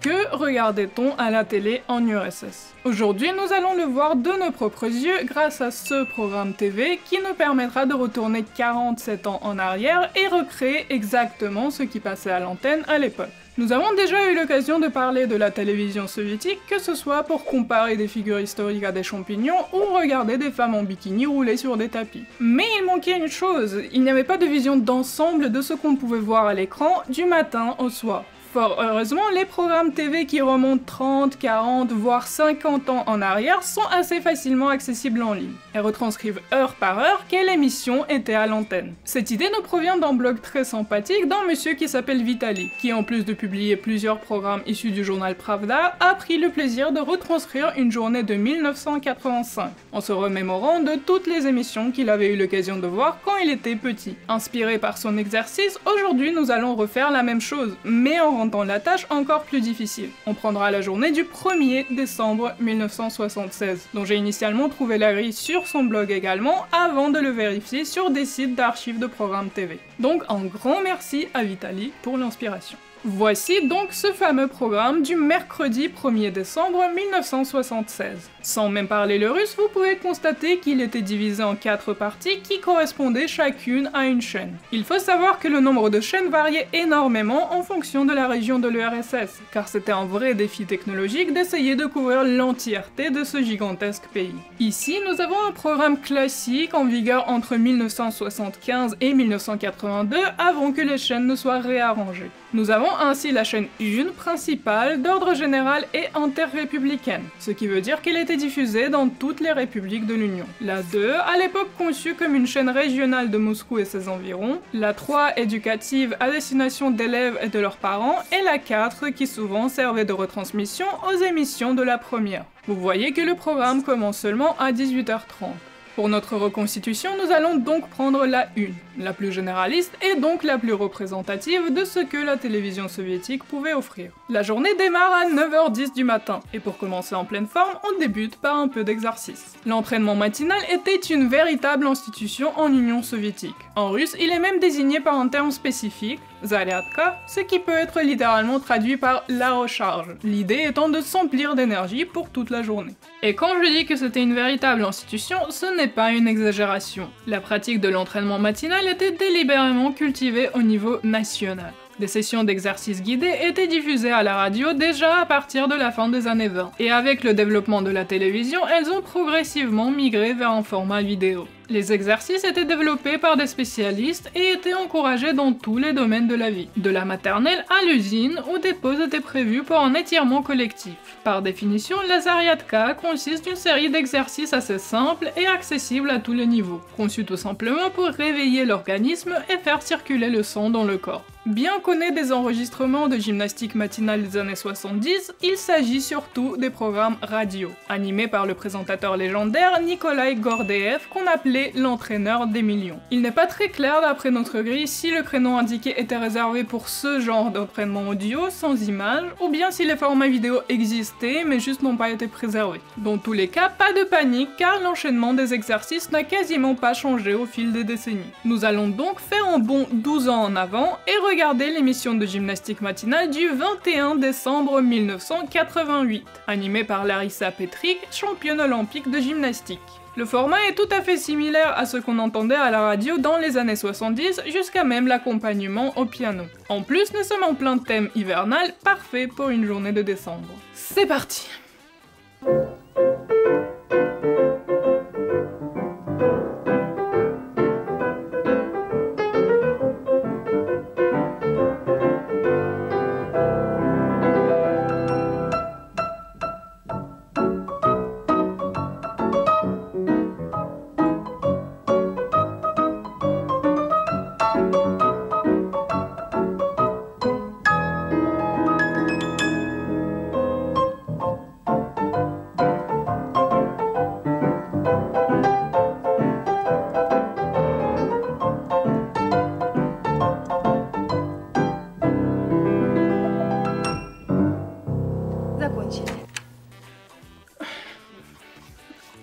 Que regardait-on à la télé en URSS? Aujourd'hui, nous allons le voir de nos propres yeux grâce à ce programme TV qui nous permettra de retourner 47 ans en arrière et recréer exactement ce qui passait à l'antenne à l'époque. Nous avons déjà eu l'occasion de parler de la télévision soviétique, que ce soit pour comparer des figures historiques à des champignons ou regarder des femmes en bikini rouler sur des tapis. Mais il manquait une chose, il n'y avait pas de vision d'ensemble de ce qu'on pouvait voir à l'écran du matin au soir. Fort heureusement, les programmes TV qui remontent 30, 40, voire 50 ans en arrière sont assez facilement accessibles en ligne et retranscrivent heure par heure quelle émission était à l'antenne. Cette idée nous provient d'un blog très sympathique d'un monsieur qui s'appelle Vitali, qui en plus de publier plusieurs programmes issus du journal Pravda, a pris le plaisir de retranscrire une journée de 1985, en se remémorant de toutes les émissions qu'il avait eu l'occasion de voir quand il était petit. Inspiré par son exercice, aujourd'hui nous allons refaire la même chose, mais en rendant la tâche encore plus difficile. On prendra la journée du 1er décembre 1976, dont j'ai initialement trouvé la grille sur son blog également, avant de le vérifier sur des sites d'archives de programmes TV. Donc un grand merci à Vitali pour l'inspiration. Voici donc ce fameux programme du mercredi 1er décembre 1976. Sans même parler le russe, vous pouvez constater qu'il était divisé en 4 parties qui correspondaient chacune à une chaîne. Il faut savoir que le nombre de chaînes variait énormément en fonction de la région de l'URSS, car c'était un vrai défi technologique d'essayer de couvrir l'entièreté de ce gigantesque pays. Ici, nous avons un programme classique en vigueur entre 1975 et 1982 avant que les chaînes ne soient réarrangées. Nous avons ainsi la chaîne 1 principale d'ordre général et interrépublicaine, ce qui veut dire qu'elle était diffusée dans toutes les républiques de l'Union. La 2, à l'époque conçue comme une chaîne régionale de Moscou et ses environs, la 3 éducative à destination d'élèves et de leurs parents, et la 4 qui souvent servait de retransmission aux émissions de la première. Vous voyez que le programme commence seulement à 18h30. Pour notre reconstitution, nous allons donc prendre la 1, la plus généraliste et donc la plus représentative de ce que la télévision soviétique pouvait offrir. La journée démarre à 9h10 du matin, et pour commencer en pleine forme, on débute par un peu d'exercice. L'entraînement matinal était une véritable institution en Union soviétique. En russe, il est même désigné par un terme spécifique, Zaryadka, ce qui peut être littéralement traduit par la recharge, l'idée étant de s'emplir d'énergie pour toute la journée. Et quand je dis que c'était une véritable institution, ce n'est pas une exagération. La pratique de l'entraînement matinal était délibérément cultivée au niveau national. Des sessions d'exercices guidés étaient diffusées à la radio déjà à partir de la fin des années 20, et avec le développement de la télévision, elles ont progressivement migré vers un format vidéo. Les exercices étaient développés par des spécialistes et étaient encouragés dans tous les domaines de la vie, de la maternelle à l'usine où des pauses étaient prévues pour un étirement collectif. Par définition, la Zaryadka consiste d'une série d'exercices assez simples et accessibles à tous les niveaux, conçus tout simplement pour réveiller l'organisme et faire circuler le sang dans le corps. Bien qu'on ait des enregistrements de gymnastique matinale des années 70, il s'agit surtout des programmes radio, animés par le présentateur légendaire Nikolai Gordeev qu'on appelait l'entraîneur des millions. Il n'est pas très clair d'après notre grille si le créneau indiqué était réservé pour ce genre d'entraînement audio sans image, ou bien si les formats vidéo existaient mais juste n'ont pas été préservés. Dans tous les cas, pas de panique car l'enchaînement des exercices n'a quasiment pas changé au fil des décennies. Nous allons donc faire un bond 12 ans en avant et regarder l'émission de gymnastique matinale du 21 décembre 1988, animée par Larissa Petrik, championne olympique de gymnastique. Le format est tout à fait similaire à ce qu'on entendait à la radio dans les années 70, jusqu'à même l'accompagnement au piano. En plus, nous sommes en plein thème hivernal, parfait pour une journée de décembre. C'est parti!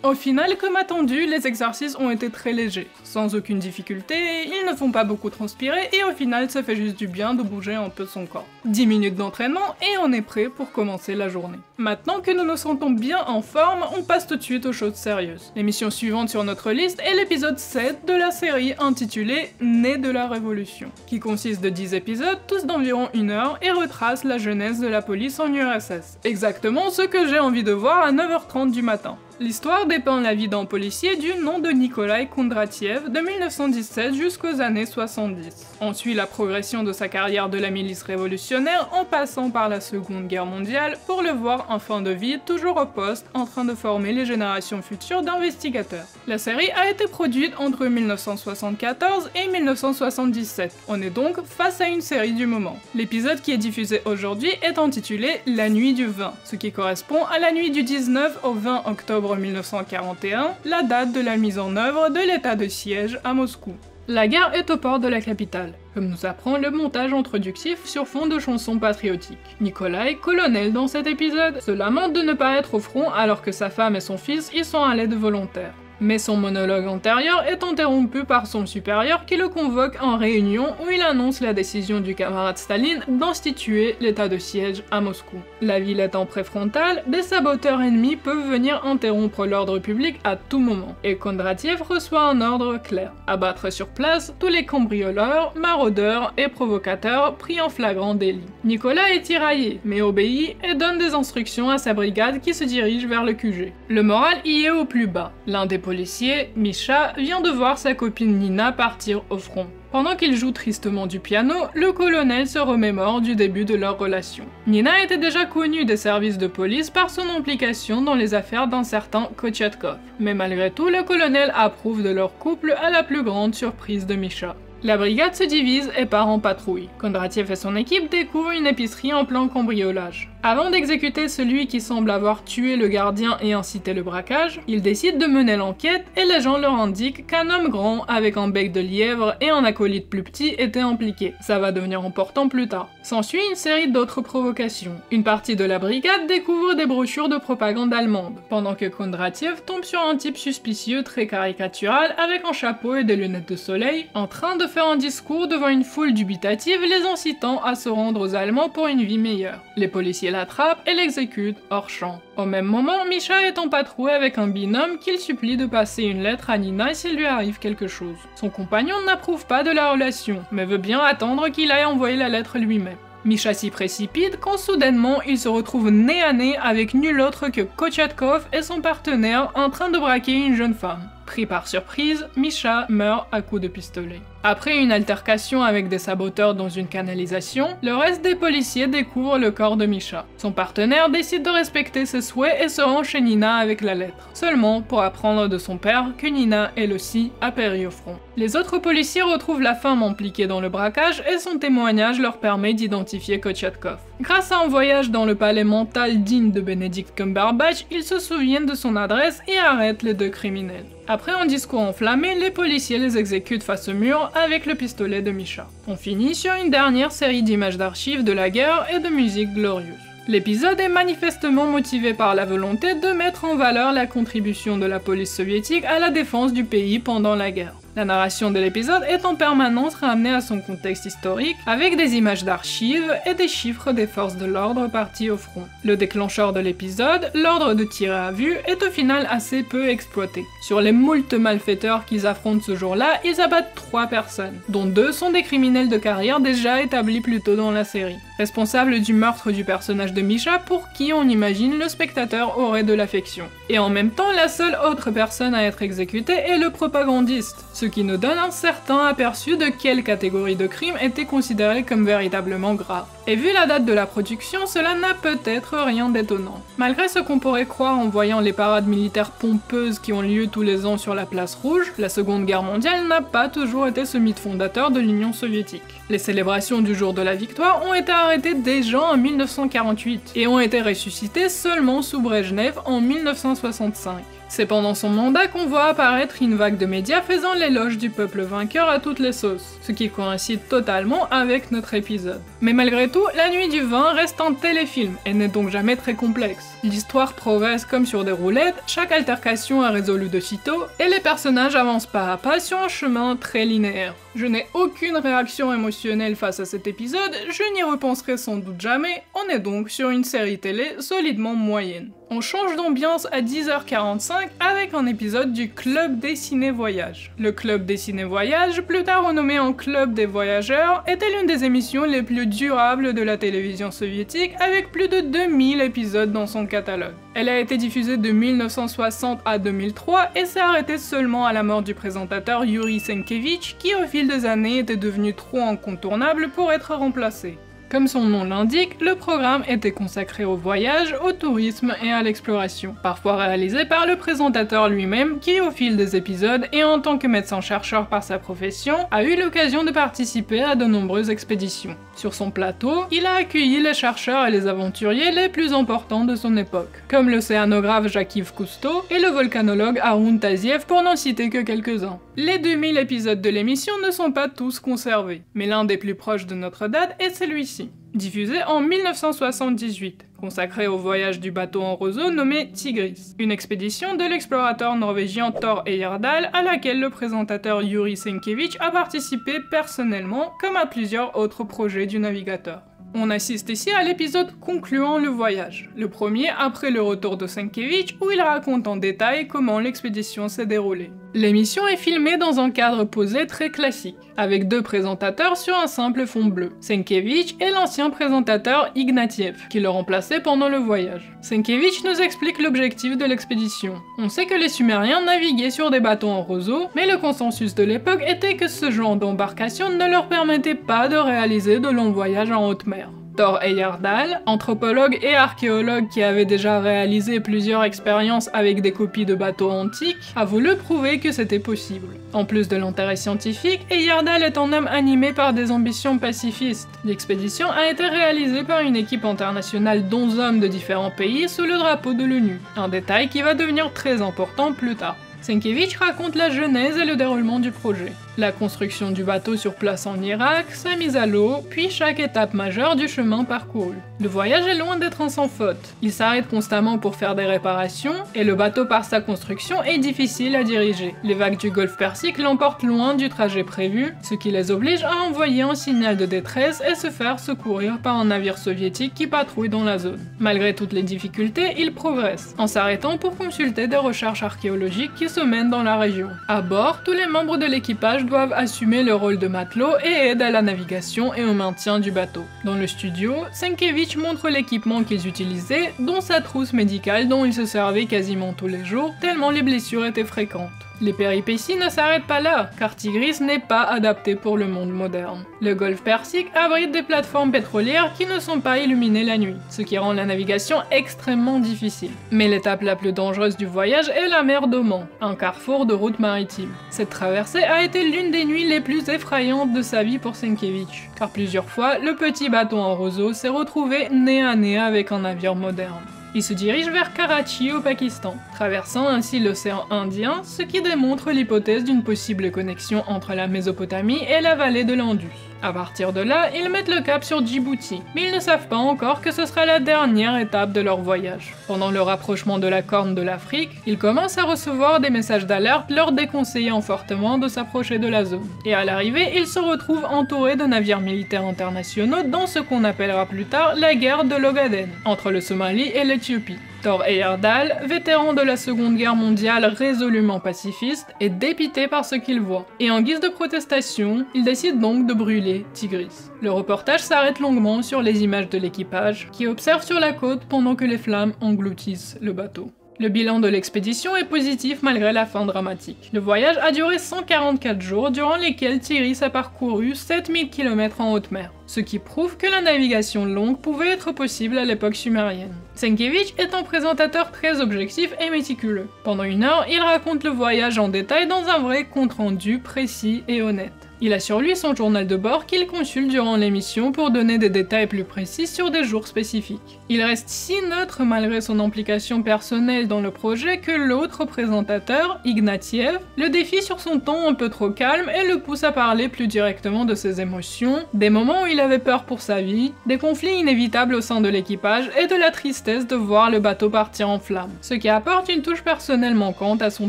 Au final, comme attendu, les exercices ont été très légers. Sans aucune difficulté, ils ne font pas beaucoup transpirer et au final ça fait juste du bien de bouger un peu son corps. 10 minutes d'entraînement et on est prêt pour commencer la journée. Maintenant que nous nous sentons bien en forme, on passe tout de suite aux choses sérieuses. L'émission suivante sur notre liste est l'épisode 7 de la série intitulée Né de la Révolution, qui consiste de 10 épisodes, tous d'environ 1 heure, et retrace la jeunesse de la police en URSS. Exactement ce que j'ai envie de voir à 9h30 du matin. L'histoire dépeint la vie d'un policier du nom de Nikolai Kondratiev de 1917 jusqu'aux années 70. On suit la progression de sa carrière de la milice révolutionnaire en passant par la Seconde Guerre mondiale pour le voir en fin de vie toujours au poste en train de former les générations futures d'investigateurs. La série a été produite entre 1974 et 1977. On est donc face à une série du moment. L'épisode qui est diffusé aujourd'hui est intitulé La nuit du 20, ce qui correspond à la nuit du 19 au 20 octobre 1941, la date de la mise en œuvre de l'état de siège à Moscou. La gare est au port de la capitale, comme nous apprend le montage introductif sur fond de chansons patriotiques. Nikolai, colonel dans cet épisode, se lamente de ne pas être au front alors que sa femme et son fils y sont à l'aide volontaire. Mais son monologue antérieur est interrompu par son supérieur qui le convoque en réunion où il annonce la décision du camarade Staline d'instituer l'état de siège à Moscou. La ville étant préfrontale, des saboteurs ennemis peuvent venir interrompre l'ordre public à tout moment, et Kondratiev reçoit un ordre clair: abattre sur place tous les cambrioleurs, maraudeurs et provocateurs pris en flagrant délit. Nicolas est tiraillé, mais obéit et donne des instructions à sa brigade qui se dirige vers le QG. Le moral y est au plus bas. L'un des policier, Misha, vient de voir sa copine Nina partir au front. Pendant qu'il joue tristement du piano, le colonel se remémore du début de leur relation. Nina était déjà connue des services de police par son implication dans les affaires d'un certain Kochatkov. Mais malgré tout, le colonel approuve de leur couple à la plus grande surprise de Misha. La brigade se divise et part en patrouille. Kondratiev et son équipe découvrent une épicerie en plein cambriolage. Avant d'exécuter celui qui semble avoir tué le gardien et incité le braquage, ils décident de mener l'enquête et les gens leur indiquent qu'un homme grand avec un bec de lièvre et un acolyte plus petit était impliqué. Ça va devenir important plus tard. S'ensuit une série d'autres provocations. Une partie de la brigade découvre des brochures de propagande allemande, pendant que Kondratiev tombe sur un type suspicieux très caricatural avec un chapeau et des lunettes de soleil, en train de faire un discours devant une foule dubitative les incitant à se rendre aux Allemands pour une vie meilleure. Les policiers l'attrapent et l'exécutent hors champ. Au même moment, Misha est en patrouille avec un binôme qu'il supplie de passer une lettre à Nina s'il lui arrive quelque chose. Son compagnon n'approuve pas de la relation, mais veut bien attendre qu'il aille envoyer la lettre lui-même. Misha s'y précipite quand soudainement il se retrouve nez à nez avec nul autre que Kochatkov et son partenaire en train de braquer une jeune femme. Pris par surprise, Misha meurt à coups de pistolet. Après une altercation avec des saboteurs dans une canalisation, le reste des policiers découvre le corps de Misha. Son partenaire décide de respecter ses souhaits et se rend chez Nina avec la lettre, seulement pour apprendre de son père que Nina, elle aussi, a péri au front. Les autres policiers retrouvent la femme impliquée dans le braquage et son témoignage leur permet d'identifier Kochatkov. Grâce à un voyage dans le palais mental digne de Benedict Cumberbatch, ils se souviennent de son adresse et arrêtent les deux criminels. Après un discours enflammé, les policiers les exécutent face au mur avec le pistolet de Misha. On finit sur une dernière série d'images d'archives de la guerre et de musique glorieuse. L'épisode est manifestement motivé par la volonté de mettre en valeur la contribution de la police soviétique à la défense du pays pendant la guerre. La narration de l'épisode est en permanence ramenée à son contexte historique, avec des images d'archives et des chiffres des forces de l'ordre parties au front. Le déclencheur de l'épisode, l'ordre de tirer à vue, est au final assez peu exploité. Sur les moultes malfaiteurs qu'ils affrontent ce jour-là, ils abattent 3 personnes, dont 2 sont des criminels de carrière déjà établis plus tôt dans la série, responsables du meurtre du personnage de Misha pour qui on imagine le spectateur aurait de l'affection. Et en même temps, la seule autre personne à être exécutée est le propagandiste, ce qui nous donne un certain aperçu de quelle catégorie de crime était considérée comme véritablement grave. Et vu la date de la production, cela n'a peut-être rien d'étonnant. Malgré ce qu'on pourrait croire en voyant les parades militaires pompeuses qui ont lieu tous les ans sur la place rouge, la Seconde Guerre mondiale n'a pas toujours été ce mythe fondateur de l'Union soviétique. Les célébrations du jour de la victoire ont été arrêtées déjà en 1948 et ont été ressuscitées seulement sous Brejnev en 1965. C'est pendant son mandat qu'on voit apparaître une vague de médias faisant l'éloge du peuple vainqueur à toutes les sauces, ce qui coïncide totalement avec notre épisode. Mais malgré tout, Surtout, La Nuit du Vin reste un téléfilm et n'est donc jamais très complexe. L'histoire progresse comme sur des roulettes, chaque altercation est résolue de sitôt, et les personnages avancent pas à pas sur un chemin très linéaire. Je n'ai aucune réaction émotionnelle face à cet épisode, je n'y repenserai sans doute jamais, on est donc sur une série télé solidement moyenne. On change d'ambiance à 10h45 avec un épisode du Club des Ciné-Voyages. Le Club des Ciné-Voyages, plus tard renommé en Club des Voyageurs, était l'une des émissions les plus durables de la télévision soviétique avec plus de 2000 épisodes dans son catalogue. Elle a été diffusée de 1960 à 2003 et s'est arrêtée seulement à la mort du présentateur Yuri Senkevich qui au fil des années était devenu trop incontournable pour être remplacé. Comme son nom l'indique, le programme était consacré au voyage, au tourisme et à l'exploration, parfois réalisé par le présentateur lui-même qui, au fil des épisodes et en tant que médecin-chercheur par sa profession, a eu l'occasion de participer à de nombreuses expéditions. Sur son plateau, il a accueilli les chercheurs et les aventuriers les plus importants de son époque, comme l'océanographe Jacques-Yves Cousteau et le volcanologue Arun Taziev pour n'en citer que quelques-uns. Les 2000 épisodes de l'émission ne sont pas tous conservés, mais l'un des plus proches de notre date est celui-ci. Diffusé en 1978, consacré au voyage du bateau en roseau nommé Tigris, une expédition de l'explorateur norvégien Thor Heyerdahl à laquelle le présentateur Yuri Senkevich a participé personnellement, comme à plusieurs autres projets du navigateur. On assiste ici à l'épisode concluant le voyage, le premier après le retour de Senkevich où il raconte en détail comment l'expédition s'est déroulée. L'émission est filmée dans un cadre posé très classique, avec deux présentateurs sur un simple fond bleu, Senkevich et l'ancien présentateur Ignatiev, qui le remplaçait pendant le voyage. Senkevich nous explique l'objectif de l'expédition. On sait que les Sumériens naviguaient sur des bateaux en roseau, mais le consensus de l'époque était que ce genre d'embarcation ne leur permettait pas de réaliser de longs voyages en haute mer. Thor Heyerdahl, anthropologue et archéologue qui avait déjà réalisé plusieurs expériences avec des copies de bateaux antiques, a voulu prouver que c'était possible. En plus de l'intérêt scientifique, Heyerdahl est un homme animé par des ambitions pacifistes. L'expédition a été réalisée par une équipe internationale d'11 hommes de différents pays sous le drapeau de l'ONU, un détail qui va devenir très important plus tard. Senkevich raconte la genèse et le déroulement du projet. La construction du bateau sur place en Irak, sa mise à l'eau, puis chaque étape majeure du chemin parcouru. Le voyage est loin d'être un sans faute. Il s'arrête constamment pour faire des réparations, et le bateau par sa construction est difficile à diriger. Les vagues du golfe Persique l'emportent loin du trajet prévu, ce qui les oblige à envoyer un signal de détresse et se faire secourir par un navire soviétique qui patrouille dans la zone. Malgré toutes les difficultés, il progresse, en s'arrêtant pour consulter des recherches archéologiques qui se mènent dans la région. À bord, tous les membres de l'équipage doivent assumer le rôle de matelot et aident à la navigation et au maintien du bateau. Dans le studio, Senkevich montre l'équipement qu'ils utilisaient, dont sa trousse médicale dont ils se servaient quasiment tous les jours, tellement les blessures étaient fréquentes. Les péripéties ne s'arrêtent pas là, car Tigris n'est pas adapté pour le monde moderne. Le golfe Persique abrite des plateformes pétrolières qui ne sont pas illuminées la nuit, ce qui rend la navigation extrêmement difficile. Mais l'étape la plus dangereuse du voyage est la mer d'Oman, un carrefour de route maritime. Cette traversée a été l'une des nuits les plus effrayantes de sa vie pour Senkevich, car plusieurs fois, le petit bateau en roseau s'est retrouvé nez à nez avec un navire moderne. Il se dirige vers Karachi au Pakistan, traversant ainsi l'océan Indien, ce qui démontre l'hypothèse d'une possible connexion entre la Mésopotamie et la vallée de l'Indus. À partir de là, ils mettent le cap sur Djibouti, mais ils ne savent pas encore que ce sera la dernière étape de leur voyage. Pendant le rapprochement de la Corne de l'Afrique, ils commencent à recevoir des messages d'alerte leur déconseillant fortement de s'approcher de la zone. Et à l'arrivée, ils se retrouvent entourés de navires militaires internationaux dans ce qu'on appellera plus tard la guerre de l'Ogaden, entre le Somalie et l'Éthiopie. Thor Heyerdahl, vétéran de la Seconde Guerre mondiale résolument pacifiste, est dépité par ce qu'il voit. Et en guise de protestation, il décide donc de brûler Tigris. Le reportage s'arrête longuement sur les images de l'équipage, qui observe sur la côte pendant que les flammes engloutissent le bateau. Le bilan de l'expédition est positif malgré la fin dramatique. Le voyage a duré 144 jours durant lesquels Tigris a parcouru 7000 km en haute mer, ce qui prouve que la navigation longue pouvait être possible à l'époque sumérienne. Senkevich est un présentateur très objectif et méticuleux. Pendant 1 heure, il raconte le voyage en détail dans un vrai compte-rendu précis et honnête. Il a sur lui son journal de bord qu'il consulte durant l'émission pour donner des détails plus précis sur des jours spécifiques. Il reste si neutre malgré son implication personnelle dans le projet que l'autre présentateur, Ignatiev, le défie sur son ton un peu trop calme et le pousse à parler plus directement de ses émotions, des moments où il avait peur pour sa vie, des conflits inévitables au sein de l'équipage et de la tristesse de voir le bateau partir en flammes, ce qui apporte une touche personnelle manquante à son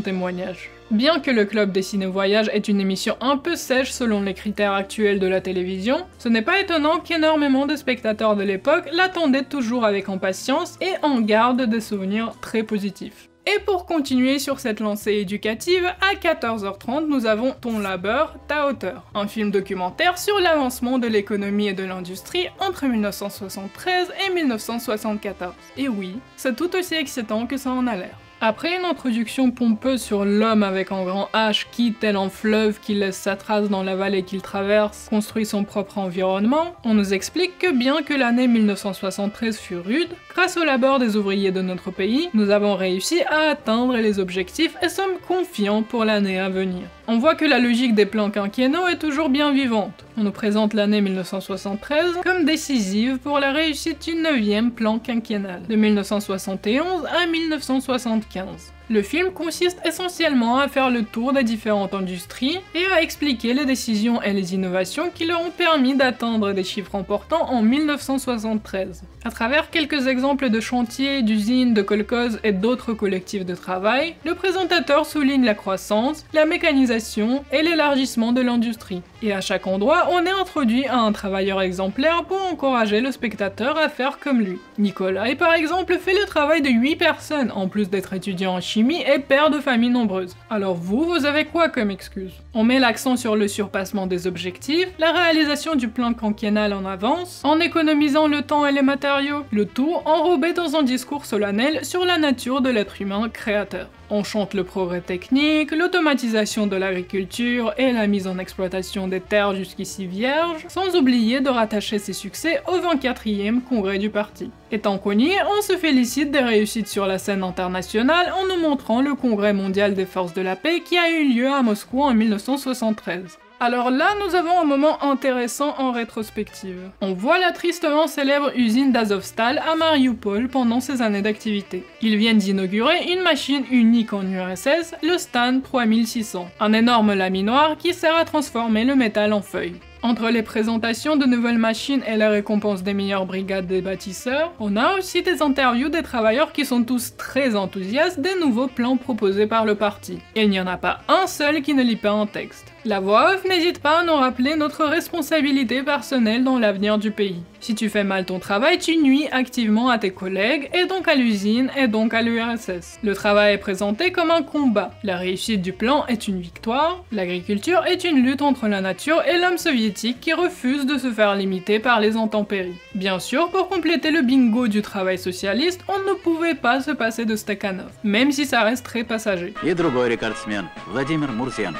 témoignage. Bien que le Club des Ciné-Voyages est une émission un peu sèche selon les critères actuels de la télévision, ce n'est pas étonnant qu'énormément de spectateurs de l'époque l'attendaient toujours avec impatience et en gardent des souvenirs très positifs. Et pour continuer sur cette lancée éducative, à 14h30 nous avons Ton labeur, ta hauteur, un film documentaire sur l'avancement de l'économie et de l'industrie entre 1973 et 1974. Et oui, c'est tout aussi excitant que ça en a l'air. Après une introduction pompeuse sur l'homme avec un grand H qui, tel un fleuve qui laisse sa trace dans la vallée qu'il traverse, construit son propre environnement, on nous explique que bien que l'année 1973 fut rude, grâce au labeur des ouvriers de notre pays, nous avons réussi à atteindre les objectifs et sommes confiants pour l'année à venir. On voit que la logique des plans quinquennaux est toujours bien vivante. On nous présente l'année 1973 comme décisive pour la réussite du 9e plan quinquennal, de 1971 à 1975. Le film consiste essentiellement à faire le tour des différentes industries et à expliquer les décisions et les innovations qui leur ont permis d'atteindre des chiffres importants en 1973. À travers quelques exemples de chantiers, d'usines, de kolkhozes et d'autres collectifs de travail, le présentateur souligne la croissance, la mécanisation et l'élargissement de l'industrie. Et à chaque endroit, on est introduit à un travailleur exemplaire pour encourager le spectateur à faire comme lui. Nicolas, par exemple, fait le travail de 8 personnes, en plus d'être étudiant en chimie et père de famille nombreuse. Alors vous avez quoi comme excuse? On met l'accent sur le surpassement des objectifs, la réalisation du plan quinquennal en avance, en économisant le temps et les matériaux, le tout enrobé dans un discours solennel sur la nature de l'être humain créateur. On chante le progrès technique, l'automatisation de l'agriculture et la mise en exploitation des terres jusqu'ici vierges, sans oublier de rattacher ses succès au 24e congrès du parti. Étant connu, on se félicite des réussites sur la scène internationale en nous montrant le congrès mondial des forces de la paix qui a eu lieu à Moscou en 1973. Alors là, nous avons un moment intéressant en rétrospective. On voit la tristement célèbre usine d'Azovstal à Mariupol pendant ses années d'activité. Ils viennent d'inaugurer une machine unique en URSS, le Stan 3600, un énorme laminoir qui sert à transformer le métal en feuilles. Entre les présentations de nouvelles machines et la récompense des meilleures brigades des bâtisseurs, on a aussi des interviews des travailleurs qui sont tous très enthousiastes des nouveaux plans proposés par le parti. Et il n'y en a pas un seul qui ne lit pas un texte. La voix off n'hésite pas à nous rappeler notre responsabilité personnelle dans l'avenir du pays. Si tu fais mal ton travail, tu nuis activement à tes collègues, et donc à l'usine, et donc à l'URSS. Le travail est présenté comme un combat. La réussite du plan est une victoire. L'agriculture est une lutte entre la nature et l'homme soviétique qui refuse de se faire limiter par les intempéries. Bien sûr, pour compléter le bingo du travail socialiste, on ne pouvait pas se passer de Stakhanov, même si ça reste très passager. Et другой рекордсмен, Владимир Мурзенко.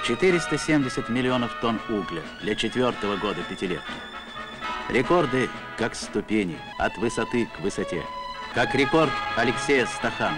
470 миллионов тонн угля для 4-го года пятилетки. Рекорды как ступени от высоты к высоте. Как рекорд Алексея Стаханова.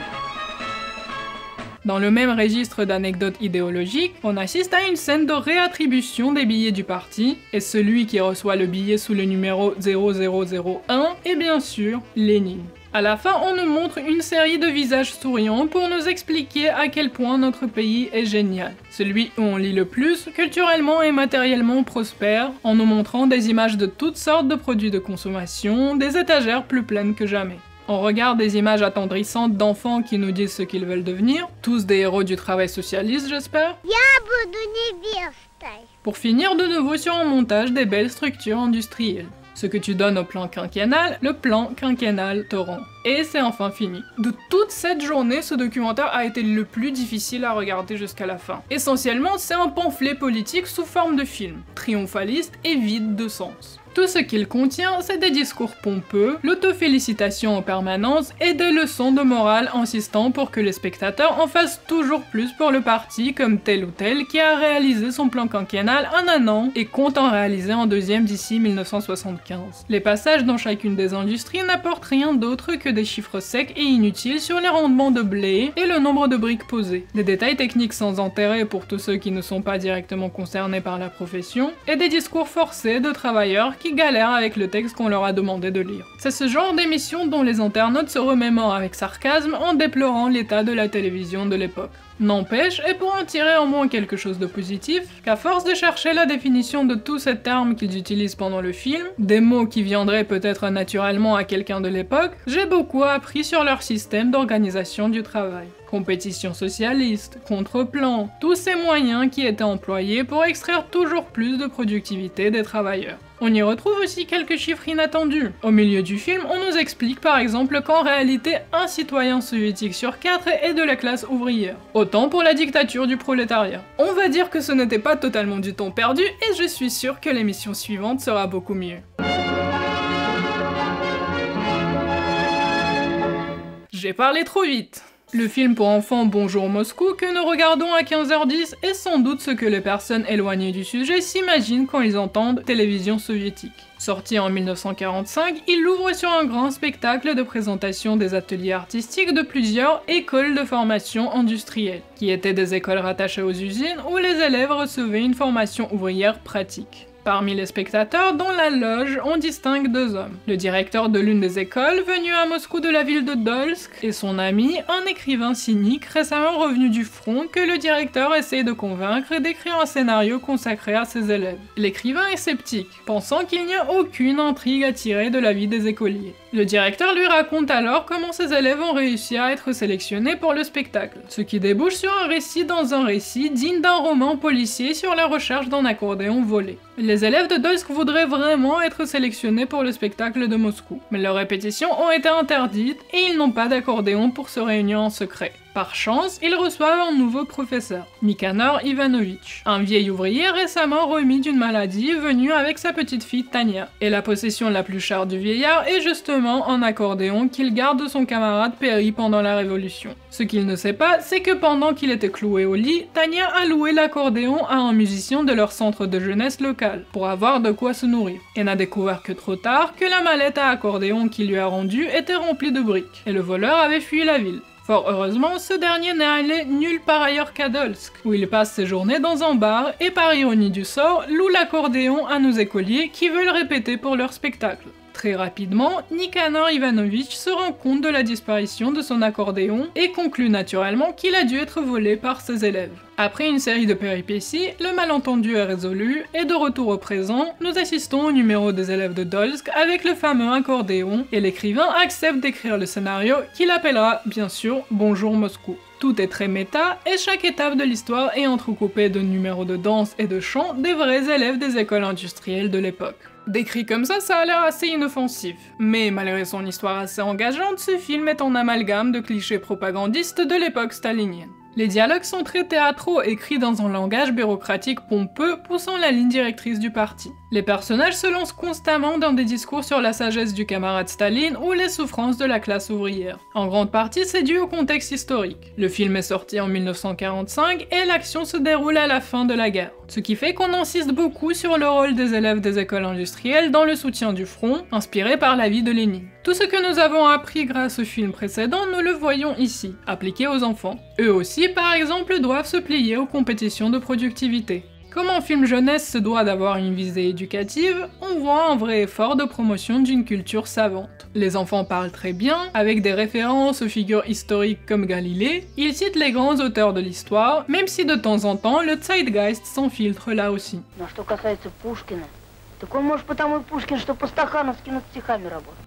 Dans le même registre d'anecdotes idéologiques, on assiste à une scène de réattribution des billets du parti, et celui qui reçoit le billet sous le numéro 0001 est bien sûr Lénine. À la fin, on nous montre une série de visages souriants pour nous expliquer à quel point notre pays est génial. Celui où on lit le plus, culturellement et matériellement prospère, en nous montrant des images de toutes sortes de produits de consommation, des étagères plus pleines que jamais. On regarde des images attendrissantes d'enfants qui nous disent ce qu'ils veulent devenir, tous des héros du travail socialiste, j'espère. Pour finir de nouveau sur un montage des belles structures industrielles. Ce que tu donnes au plan quinquennal, le plan quinquennal te rend. Et c'est enfin fini. De toute cette journée, ce documentaire a été le plus difficile à regarder jusqu'à la fin. Essentiellement, c'est un pamphlet politique sous forme de film, triomphaliste et vide de sens. Tout ce qu'il contient, c'est des discours pompeux, l'autofélicitation en permanence et des leçons de morale insistant pour que les spectateurs en fassent toujours plus pour le parti, comme tel ou tel qui a réalisé son plan quinquennal en un an et compte en réaliser un deuxième d'ici 1975. Les passages dans chacune des industries n'apportent rien d'autre que des chiffres secs et inutiles sur les rendements de blé et le nombre de briques posées, des détails techniques sans intérêt pour tous ceux qui ne sont pas directement concernés par la profession, et des discours forcés de travailleurs qui galèrent avec le texte qu'on leur a demandé de lire. C'est ce genre d'émission dont les internautes se remémorent avec sarcasme en déplorant l'état de la télévision de l'époque. N'empêche, et pour en tirer au moins quelque chose de positif, qu'à force de chercher la définition de tous ces termes qu'ils utilisent pendant le film, des mots qui viendraient peut-être naturellement à quelqu'un de l'époque, j'ai beaucoup appris sur leur système d'organisation du travail. Compétition socialiste, contre-plan, tous ces moyens qui étaient employés pour extraire toujours plus de productivité des travailleurs. On y retrouve aussi quelques chiffres inattendus. Au milieu du film, on nous explique par exemple qu'en réalité, un citoyen soviétique sur 4 est de la classe ouvrière. Autant pour la dictature du prolétariat. On va dire que ce n'était pas totalement du temps perdu, et je suis sûre que l'émission suivante sera beaucoup mieux. J'ai parlé trop vite. Le film pour enfants Bonjour Moscou que nous regardons à 15h10 est sans doute ce que les personnes éloignées du sujet s'imaginent quand ils entendent télévision soviétique. Sorti en 1945, il ouvre sur un grand spectacle de présentation des ateliers artistiques de plusieurs écoles de formation industrielle, qui étaient des écoles rattachées aux usines où les élèves recevaient une formation ouvrière pratique. Parmi les spectateurs, dans la loge, on distingue deux hommes. Le directeur de l'une des écoles, venu à Moscou de la ville de Dolsk, et son ami, un écrivain cynique récemment revenu du front que le directeur essaie de convaincre d'écrire un scénario consacré à ses élèves. L'écrivain est sceptique, pensant qu'il n'y a aucune intrigue à tirer de la vie des écoliers. Le directeur lui raconte alors comment ses élèves ont réussi à être sélectionnés pour le spectacle, ce qui débouche sur un récit dans un récit digne d'un roman policier sur la recherche d'un accordéon volé. Les élèves de Dolsk voudraient vraiment être sélectionnés pour le spectacle de Moscou, mais leurs répétitions ont été interdites et ils n'ont pas d'accordéon pour se réunir en secret. Par chance, ils reçoivent un nouveau professeur, Nikanor Ivanovitch, un vieil ouvrier récemment remis d'une maladie venu avec sa petite fille Tania. Et la possession la plus chère du vieillard est justement un accordéon qu'il garde de son camarade péri pendant la Révolution. Ce qu'il ne sait pas, c'est que pendant qu'il était cloué au lit, Tania a loué l'accordéon à un musicien de leur centre de jeunesse local, pour avoir de quoi se nourrir, et n'a découvert que trop tard que la mallette à accordéon qu'il lui a rendue était remplie de briques, et le voleur avait fui la ville. Fort heureusement, ce dernier n'est allé nulle part ailleurs qu'à Dolsk, où il passe ses journées dans un bar et par ironie du sort, loue l'accordéon à nos écoliers qui veulent répéter pour leur spectacle. Très rapidement, Nikanor Ivanovitch se rend compte de la disparition de son accordéon et conclut naturellement qu'il a dû être volé par ses élèves. Après une série de péripéties, le malentendu est résolu et de retour au présent, nous assistons au numéro des élèves de Dolsk avec le fameux accordéon et l'écrivain accepte d'écrire le scénario qu'il appellera bien sûr Bonjour Moscou. Tout est très méta et chaque étape de l'histoire est entrecoupée de numéros de danse et de chant des vrais élèves des écoles industrielles de l'époque. Décrit comme ça a l'air assez inoffensif. Mais malgré son histoire assez engageante, ce film est en amalgame de clichés propagandistes de l'époque stalinienne. Les dialogues sont très théâtraux, écrits dans un langage bureaucratique pompeux, poussant la ligne directrice du parti. Les personnages se lancent constamment dans des discours sur la sagesse du camarade Staline ou les souffrances de la classe ouvrière. En grande partie, c'est dû au contexte historique. Le film est sorti en 1945 et l'action se déroule à la fin de la guerre. Ce qui fait qu'on insiste beaucoup sur le rôle des élèves des écoles industrielles dans le soutien du front, inspiré par la vie de Lénine. Tout ce que nous avons appris grâce au film précédent, nous le voyons ici, appliqué aux enfants. Eux aussi, par exemple, doivent se plier aux compétitions de productivité. Comme un film jeunesse se doit d'avoir une visée éducative, on voit un vrai effort de promotion d'une culture savante. Les enfants parlent très bien, avec des références aux figures historiques comme Galilée, ils citent les grands auteurs de l'histoire, même si de temps en temps le Zeitgeist s'infiltre là aussi.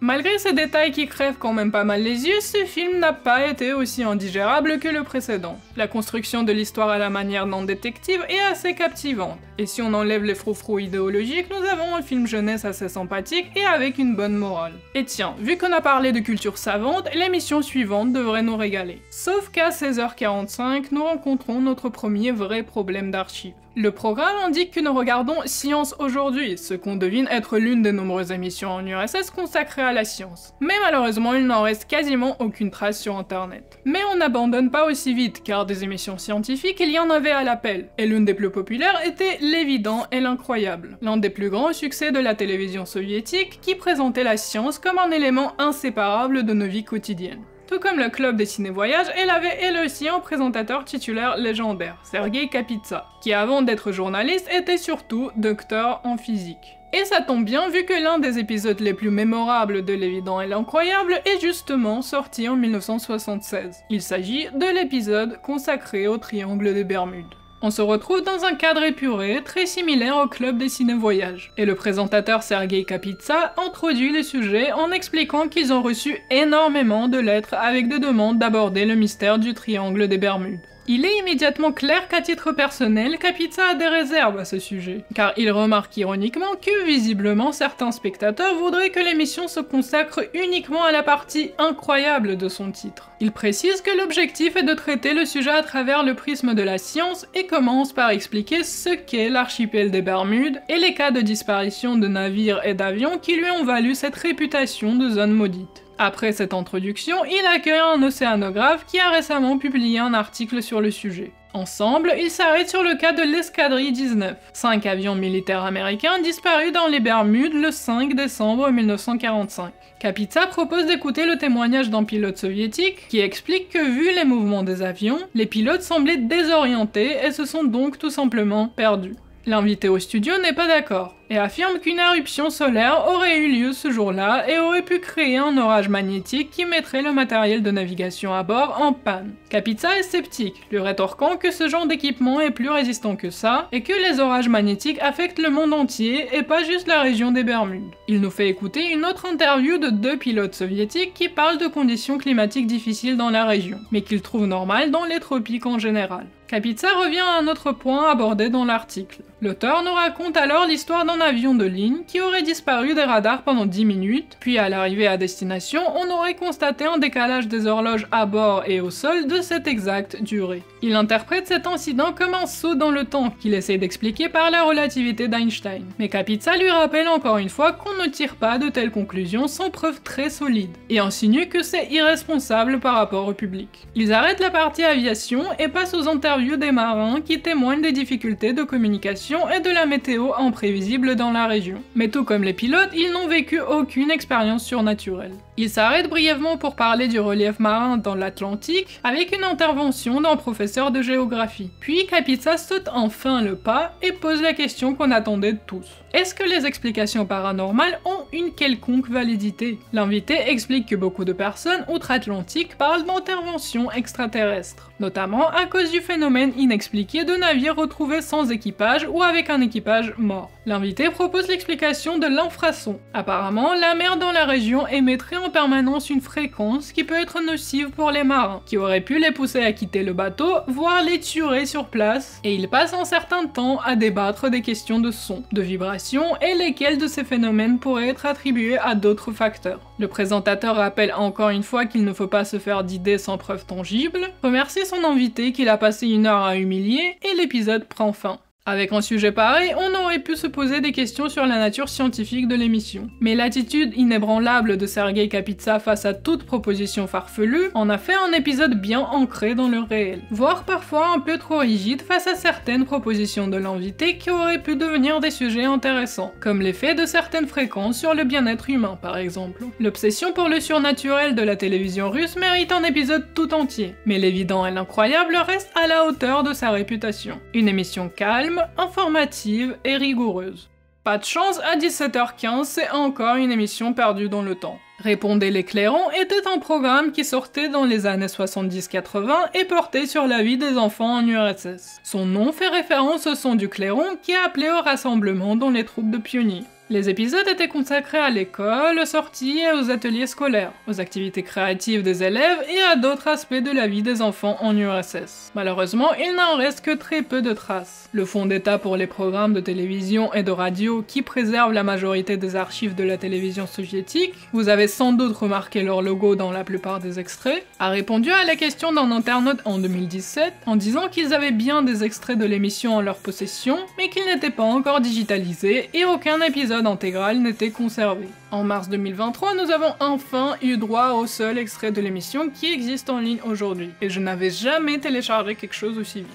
Malgré ces détails qui crèvent quand même pas mal les yeux, ce film n'a pas été aussi indigérable que le précédent. La construction de l'histoire à la manière d'un détective est assez captivante, Et si on enlève les froufrous idéologiques, nous avons un film jeunesse assez sympathique et avec une bonne morale. Et tiens, vu qu'on a parlé de culture savante, l'émission suivante devrait nous régaler. Sauf qu'à 16h45, nous rencontrons notre premier vrai problème d'archives. Le programme indique que nous regardons Science aujourd'hui, ce qu'on devine être l'une des nombreuses émissions en URSS consacrées à la science. Mais malheureusement, il n'en reste quasiment aucune trace sur internet. Mais on n'abandonne pas aussi vite, car des émissions scientifiques, il y en avait à l'appel. Et l'une des plus populaires était L'évident et l'incroyable, l'un des plus grands succès de la télévision soviétique qui présentait la science comme un élément inséparable de nos vies quotidiennes. Tout comme le club des ciné-voyages, elle avait elle aussi un présentateur titulaire légendaire, Sergei Kapitsa, qui avant d'être journaliste était surtout docteur en physique. Et ça tombe bien vu que l'un des épisodes les plus mémorables de L'évident et l'incroyable est justement sorti en 1976. Il s'agit de l'épisode consacré au triangle des Bermudes. On se retrouve dans un cadre épuré, très similaire au club des ciné-voyages. Et le présentateur Sergei Kapitsa introduit le sujet en expliquant qu'ils ont reçu énormément de lettres avec des demandes d'aborder le mystère du triangle des Bermudes. Il est immédiatement clair qu'à titre personnel, Kapitsa a des réserves à ce sujet, car il remarque ironiquement que visiblement certains spectateurs voudraient que l'émission se consacre uniquement à la partie incroyable de son titre. Il précise que l'objectif est de traiter le sujet à travers le prisme de la science et commence par expliquer ce qu'est l'archipel des Bermudes et les cas de disparition de navires et d'avions qui lui ont valu cette réputation de zone maudite. Après cette introduction, il accueille un océanographe qui a récemment publié un article sur le sujet. Ensemble, ils s'arrêtent sur le cas de l'escadrille 19, 5 avions militaires américains disparus dans les Bermudes le 5 décembre 1945. Kapitsa propose d'écouter le témoignage d'un pilote soviétique qui explique que vu les mouvements des avions, les pilotes semblaient désorientés et se sont donc tout simplement perdus. L'invité au studio n'est pas d'accord et affirme qu'une éruption solaire aurait eu lieu ce jour-là et aurait pu créer un orage magnétique qui mettrait le matériel de navigation à bord en panne. Kapitsa est sceptique, lui rétorquant que ce genre d'équipement est plus résistant que ça et que les orages magnétiques affectent le monde entier et pas juste la région des Bermudes. Il nous fait écouter une autre interview de 2 pilotes soviétiques qui parlent de conditions climatiques difficiles dans la région, mais qu'ils trouvent normales dans les tropiques en général. Kapitsa revient à un autre point abordé dans l'article. L'auteur nous raconte alors l'histoire d'un avion de ligne qui aurait disparu des radars pendant 10 minutes, puis à l'arrivée à destination, on aurait constaté un décalage des horloges à bord et au sol de cette exacte durée. Il interprète cet incident comme un saut dans le temps qu'il essaie d'expliquer par la relativité d'Einstein. Mais Kapitsa lui rappelle encore une fois qu'on ne tire pas de telles conclusions sans preuves très solides, et insinue que c'est irresponsable par rapport au public. Ils arrêtent la partie aviation et passent aux interviews des marins qui témoignent des difficultés de communication et de la météo imprévisible dans la région. Mais tout comme les pilotes, ils n'ont vécu aucune expérience surnaturelle. Ils s'arrêtent brièvement pour parler du relief marin dans l'Atlantique avec une intervention d'un professeur de géographie. Puis Kapitsa saute enfin le pas et pose la question qu'on attendait de tous. Est-ce que les explications paranormales ont une quelconque validité? L'invité explique que beaucoup de personnes outre-Atlantique parlent d'interventions extraterrestres, notamment à cause du phénomène inexpliqué de navires retrouvés sans équipage ou avec un équipage mort. L'invité propose l'explication de l'infrason. Apparemment, la mer dans la région émettrait en permanence une fréquence qui peut être nocive pour les marins, qui aurait pu les pousser à quitter le bateau, voire les tuer sur place, et ils passent un certain temps à débattre des questions de son, de vibration et lesquels de ces phénomènes pourraient être attribués à d'autres facteurs. Le présentateur rappelle encore une fois qu'il ne faut pas se faire d'idées sans preuve tangible, remercie son invité qu'il a passé 1 heure à humilier, et l'épisode prend fin. Avec un sujet pareil, on aurait pu se poser des questions sur la nature scientifique de l'émission. Mais l'attitude inébranlable de Sergei Kapitsa face à toute proposition farfelue en a fait un épisode bien ancré dans le réel, voire parfois un peu trop rigide face à certaines propositions de l'invité qui auraient pu devenir des sujets intéressants, comme l'effet de certaines fréquences sur le bien-être humain par exemple. L'obsession pour le surnaturel de la télévision russe mérite un épisode tout entier, mais l'évident et l'incroyable reste à la hauteur de sa réputation. Une émission calme, informative et rigoureuse. Pas de chance, à 17h15, c'est encore une émission perdue dans le temps. Répondez les clairons était un programme qui sortait dans les années 70-80 et portait sur la vie des enfants en URSS. Son nom fait référence au son du clairon qui appelait au rassemblement dans les troupes de pionniers. Les épisodes étaient consacrés à l'école, aux sorties et aux ateliers scolaires, aux activités créatives des élèves et à d'autres aspects de la vie des enfants en URSS. Malheureusement, il n'en reste que très peu de traces. Le fonds d'État pour les programmes de télévision et de radio, qui préserve la majorité des archives de la télévision soviétique, vous avez sans doute remarqué leur logo dans la plupart des extraits, a répondu à la question d'un internaute en 2017 en disant qu'ils avaient bien des extraits de l'émission en leur possession, mais qu'ils n'étaient pas encore digitalisés et aucun épisode intégral n'était conservé. En mars 2023, nous avons enfin eu droit au seul extrait de l'émission qui existe en ligne aujourd'hui, et je n'avais jamais téléchargé quelque chose aussi vite.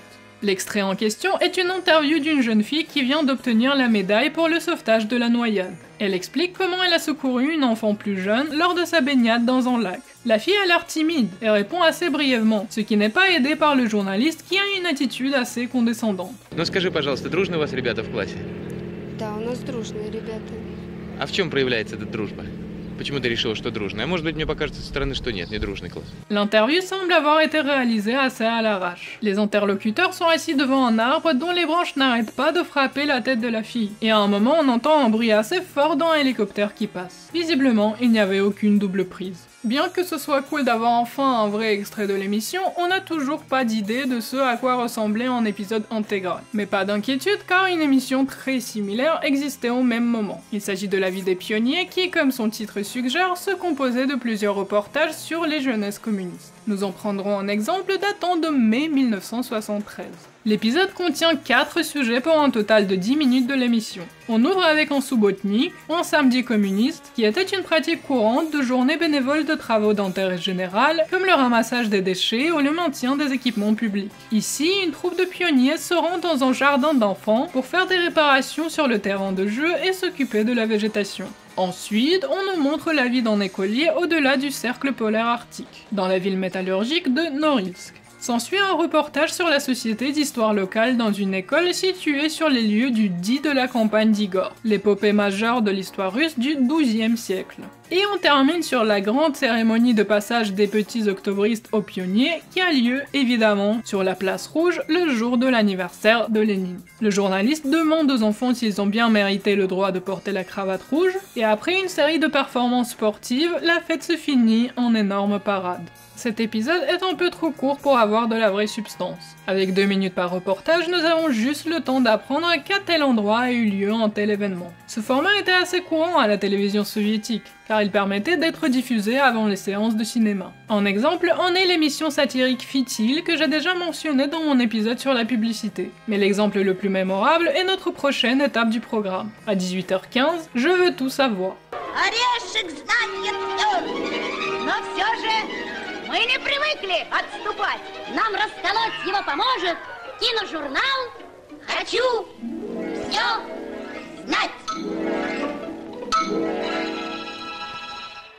L'extrait en question est une interview d'une jeune fille qui vient d'obtenir la médaille pour le sauvetage de la noyade. Elle explique comment elle a secouru une enfant plus jeune lors de sa baignade dans un lac. La fille a l'air timide et répond assez brièvement, ce qui n'est pas aidé par le journaliste qui a une attitude assez condescendante. Ну скажи, пожалуйста, дружные у вас ребята в классе? Да, у нас дружные ребята. А в чем проявляется эта дружба? Почему ты решила, что дружная? А может быть, мне покажется со стороны, что нет, не дружный класс. L'interview semble avoir été réalisée assez à l'arrache. Les interlocuteurs sont assis devant un arbre dont les branches n'arrêtent pas de frapper la tête de la fille. Et à un moment, on entend un bruit assez fort d'un hélicoptère qui passe. Visiblement, il n'y avait aucune double prise. Bien que ce soit cool d'avoir enfin un vrai extrait de l'émission, on n'a toujours pas d'idée de ce à quoi ressemblait un épisode intégral. Mais pas d'inquiétude car une émission très similaire existait au même moment. Il s'agit de la vie des pionniers qui, comme son titre suggère, se composait de plusieurs reportages sur les jeunesses communistes. Nous en prendrons un exemple datant de mai 1973. L'épisode contient 4 sujets pour un total de 10 minutes de l'émission. On ouvre avec un subbotnik, un samedi communiste, qui était une pratique courante de journées bénévoles de travaux d'intérêt général, comme le ramassage des déchets ou le maintien des équipements publics. Ici, une troupe de pionniers se rend dans un jardin d'enfants pour faire des réparations sur le terrain de jeu et s'occuper de la végétation. Ensuite, on nous montre la vie d'un écolier au-delà du cercle polaire arctique, dans la ville métallurgique de Norilsk. S'ensuit un reportage sur la société d'histoire locale dans une école située sur les lieux du dit de la campagne d'Igor, l'épopée majeure de l'histoire russe du XIIe siècle. Et on termine sur la grande cérémonie de passage des petits octobristes aux pionniers qui a lieu, évidemment, sur la place rouge le jour de l'anniversaire de Lénine. Le journaliste demande aux enfants s'ils ont bien mérité le droit de porter la cravate rouge, et après une série de performances sportives, la fête se finit en énorme parade. Cet épisode est un peu trop court pour avoir de la vraie substance. Avec 2 minutes par reportage, nous avons juste le temps d'apprendre qu'à tel endroit a eu lieu un tel événement. Ce format était assez courant à la télévision soviétique, car il permettait d'être diffusé avant les séances de cinéma. En exemple, en est l'émission satirique Fitil que j'ai déjà mentionné dans mon épisode sur la publicité. Mais l'exemple le plus mémorable est notre prochaine étape du programme. À 18h15, je veux tout savoir. Орешек знает твердый, но все же мы не привыкли отступать. Нам расколоть его поможет киножурнал «Хочу все знать».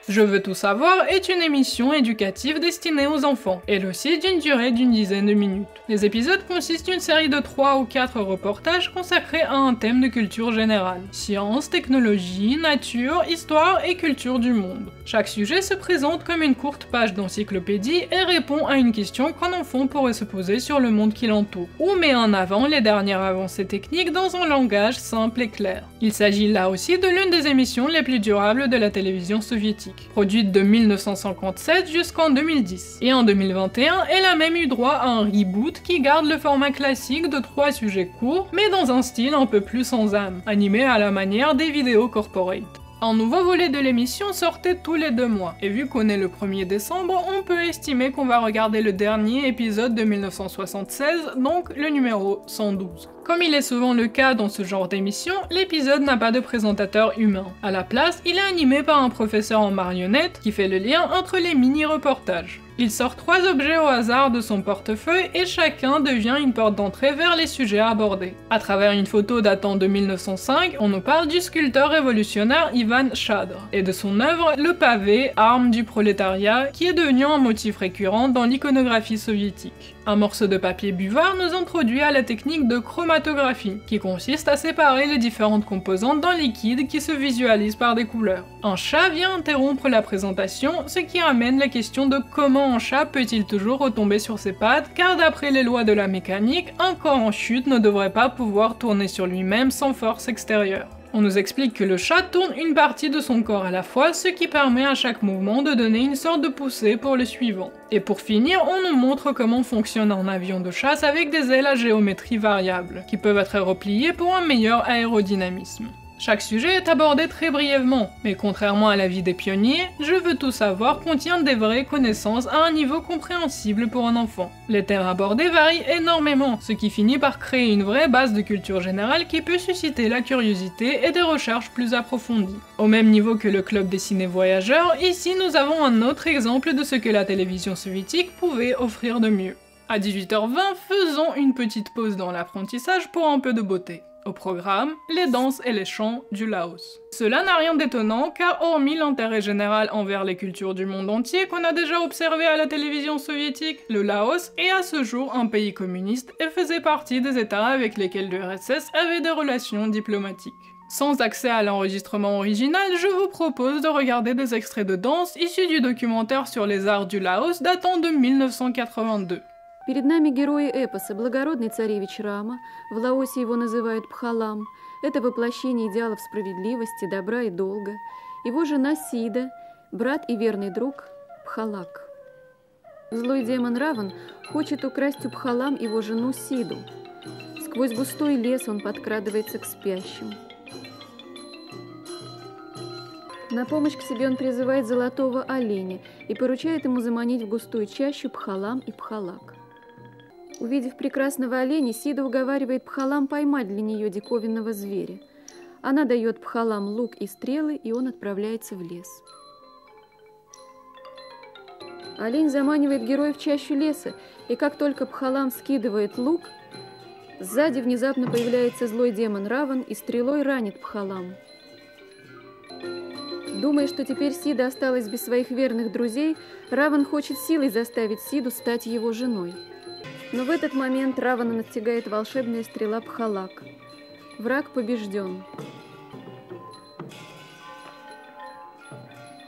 Je veux tout savoir est une émission éducative destinée aux enfants, elle aussi d'une durée d'une dizaine de minutes. Les épisodes consistent d'une série de 3 ou 4 reportages consacrés à un thème de culture générale. Science, technologie, nature, histoire et culture du monde. Chaque sujet se présente comme une courte page d'encyclopédie et répond à une question qu'un enfant pourrait se poser sur le monde qui l'entoure, ou met en avant les dernières avancées techniques dans un langage simple et clair. Il s'agit là aussi de l'une des émissions les plus durables de la télévision soviétique. Produite de 1957 jusqu'en 2010. Et en 2021, elle a même eu droit à un reboot qui garde le format classique de 3 sujets courts, mais dans un style un peu plus sans âme, animé à la manière des vidéos corporate. Un nouveau volet de l'émission sortait tous les 2 mois, et vu qu'on est le 1er décembre, on peut estimer qu'on va regarder le dernier épisode de 1976, donc le numéro 112. Comme il est souvent le cas dans ce genre d'émission, l'épisode n'a pas de présentateur humain. À la place, il est animé par un professeur en marionnette qui fait le lien entre les mini-reportages. Il sort 3 objets au hasard de son portefeuille et chacun devient une porte d'entrée vers les sujets abordés. À travers une photo datant de 1905, on nous parle du sculpteur révolutionnaire Ivan Chadre et de son œuvre Le pavé, arme du prolétariat, qui est devenu un motif récurrent dans l'iconographie soviétique. Un morceau de papier buvard nous introduit à la technique de chromatographie, qui consiste à séparer les différentes composantes d'un liquide qui se visualise par des couleurs. Un chat vient interrompre la présentation, ce qui amène la question de comment un chat peut-il toujours retomber sur ses pattes, car d'après les lois de la mécanique, un corps en chute ne devrait pas pouvoir tourner sur lui-même sans force extérieure. On nous explique que le chat tourne une partie de son corps à la fois, ce qui permet à chaque mouvement de donner une sorte de poussée pour le suivant. Et pour finir, on nous montre comment fonctionne un avion de chasse avec des ailes à géométrie variable, qui peuvent être repliées pour un meilleur aérodynamisme. Chaque sujet est abordé très brièvement, mais contrairement à l'avis des pionniers, Je veux tout savoir contient des vraies connaissances à un niveau compréhensible pour un enfant. Les thèmes abordés varient énormément, ce qui finit par créer une vraie base de culture générale qui peut susciter la curiosité et des recherches plus approfondies. Au même niveau que le club des ciné-voyageurs, ici nous avons un autre exemple de ce que la télévision soviétique pouvait offrir de mieux. À 18h20, faisons une petite pause dans l'apprentissage pour un peu de beauté. Au programme, les danses et les chants du Laos. Cela n'a rien d'étonnant car hormis l'intérêt général envers les cultures du monde entier qu'on a déjà observé à la télévision soviétique, le Laos est à ce jour un pays communiste et faisait partie des États avec lesquels l'URSS avait des relations diplomatiques. Sans accès à l'enregistrement original, je vous propose de regarder des extraits de danse issus du documentaire sur les arts du Laos datant de 1982. Перед нами герои эпоса, благородный царевич Рама, в Лаосе его называют Пхалам. Это воплощение идеалов справедливости, добра и долга. Его жена Сида, брат и верный друг Пхалак. Злой демон Раван хочет украсть у Пхалам его жену Сиду. Сквозь густой лес он подкрадывается к спящим. На помощь к себе он призывает золотого оленя и поручает ему заманить в густую чащу Пхалам и Пхалак. Увидев прекрасного оленя, Сида уговаривает Пхалам поймать для нее диковинного зверя. Она дает Пхалам лук и стрелы, и он отправляется в лес. Олень заманивает героев в чащу леса, и как только Пхалам скидывает лук, сзади внезапно появляется злой демон Раван и стрелой ранит Пхалам. Думая, что теперь Сида осталась без своих верных друзей, Раван хочет силой заставить Сиду стать его женой. Но в этот момент Равана настигает волшебная стрела Пхалак. Враг побежден.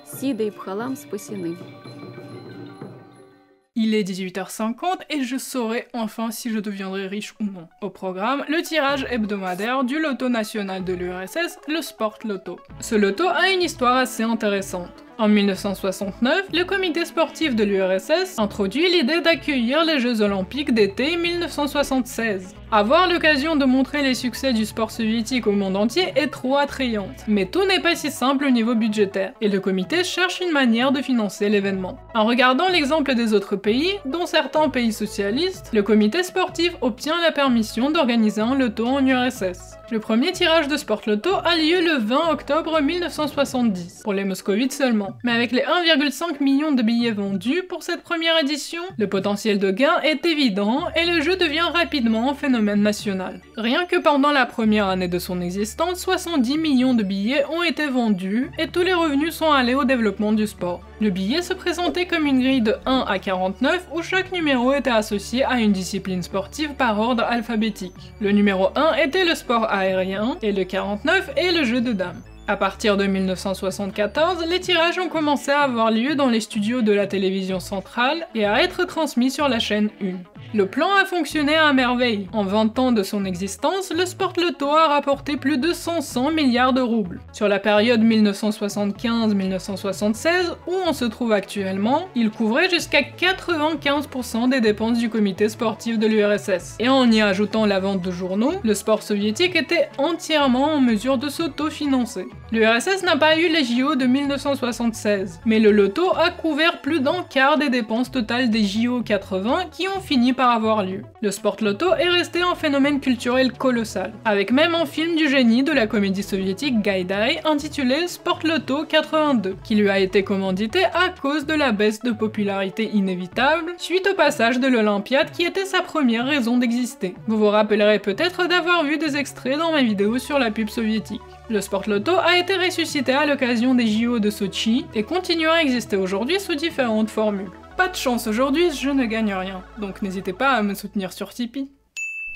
Сида и Пхалам спасены. Il est 18h50 et je saurai enfin si je deviendrai riche ou non. Au programme, le tirage hebdomadaire du loto national de l'URSS, le Sport Loto. Ce loto a une histoire assez intéressante. En 1969, le comité sportif de l'URSS introduit l'idée d'accueillir les Jeux Olympiques d'été 1976. Avoir l'occasion de montrer les succès du sport soviétique au monde entier est trop attrayante. Mais tout n'est pas si simple au niveau budgétaire, et le comité cherche une manière de financer l'événement. En regardant l'exemple des autres pays, dont certains pays socialistes, le comité sportif obtient la permission d'organiser un loto en URSS. Le premier tirage de Sport Loto a lieu le 20 octobre 1970, pour les moscovites seulement. Mais avec les 1,5 million de billets vendus pour cette première édition, le potentiel de gain est évident et le jeu devient rapidement un phénomène national. Rien que pendant la première année de son existence, 70 millions de billets ont été vendus et tous les revenus sont allés au développement du sport. Le billet se présentait comme une grille de 1 à 49 où chaque numéro était associé à une discipline sportive par ordre alphabétique. Le numéro 1 était le sport aérien et le 49 est le jeu de dames. À partir de 1974, les tirages ont commencé à avoir lieu dans les studios de la télévision centrale et à être transmis sur la chaîne 1. Le plan a fonctionné à merveille. En 20 ans de son existence, le Sport Loto a rapporté plus de 100 milliards de roubles. Sur la période 1975-1976, où on se trouve actuellement, il couvrait jusqu'à 95% des dépenses du comité sportif de l'URSS. Et en y ajoutant la vente de journaux, le sport soviétique était entièrement en mesure de s'auto-financer. L'URSS n'a pas eu les JO de 1976, mais le loto a couvert plus d'un quart des dépenses totales des JO 80 qui ont fini par avoir lieu. Le Sport Loto est resté un phénomène culturel colossal, avec même un film du génie de la comédie soviétique Gaïdaï intitulé Sport Loto 82, qui lui a été commandité à cause de la baisse de popularité inévitable suite au passage de l'Olympiade qui était sa première raison d'exister. Vous vous rappellerez peut-être d'avoir vu des extraits dans ma vidéo sur la pub soviétique. Le Sport Loto a été ressuscité à l'occasion des JO de Sochi et continue à exister aujourd'hui sous différentes formules. Pas de chance aujourd'hui, je ne gagne rien, donc n'hésitez pas à me soutenir sur Tipeee.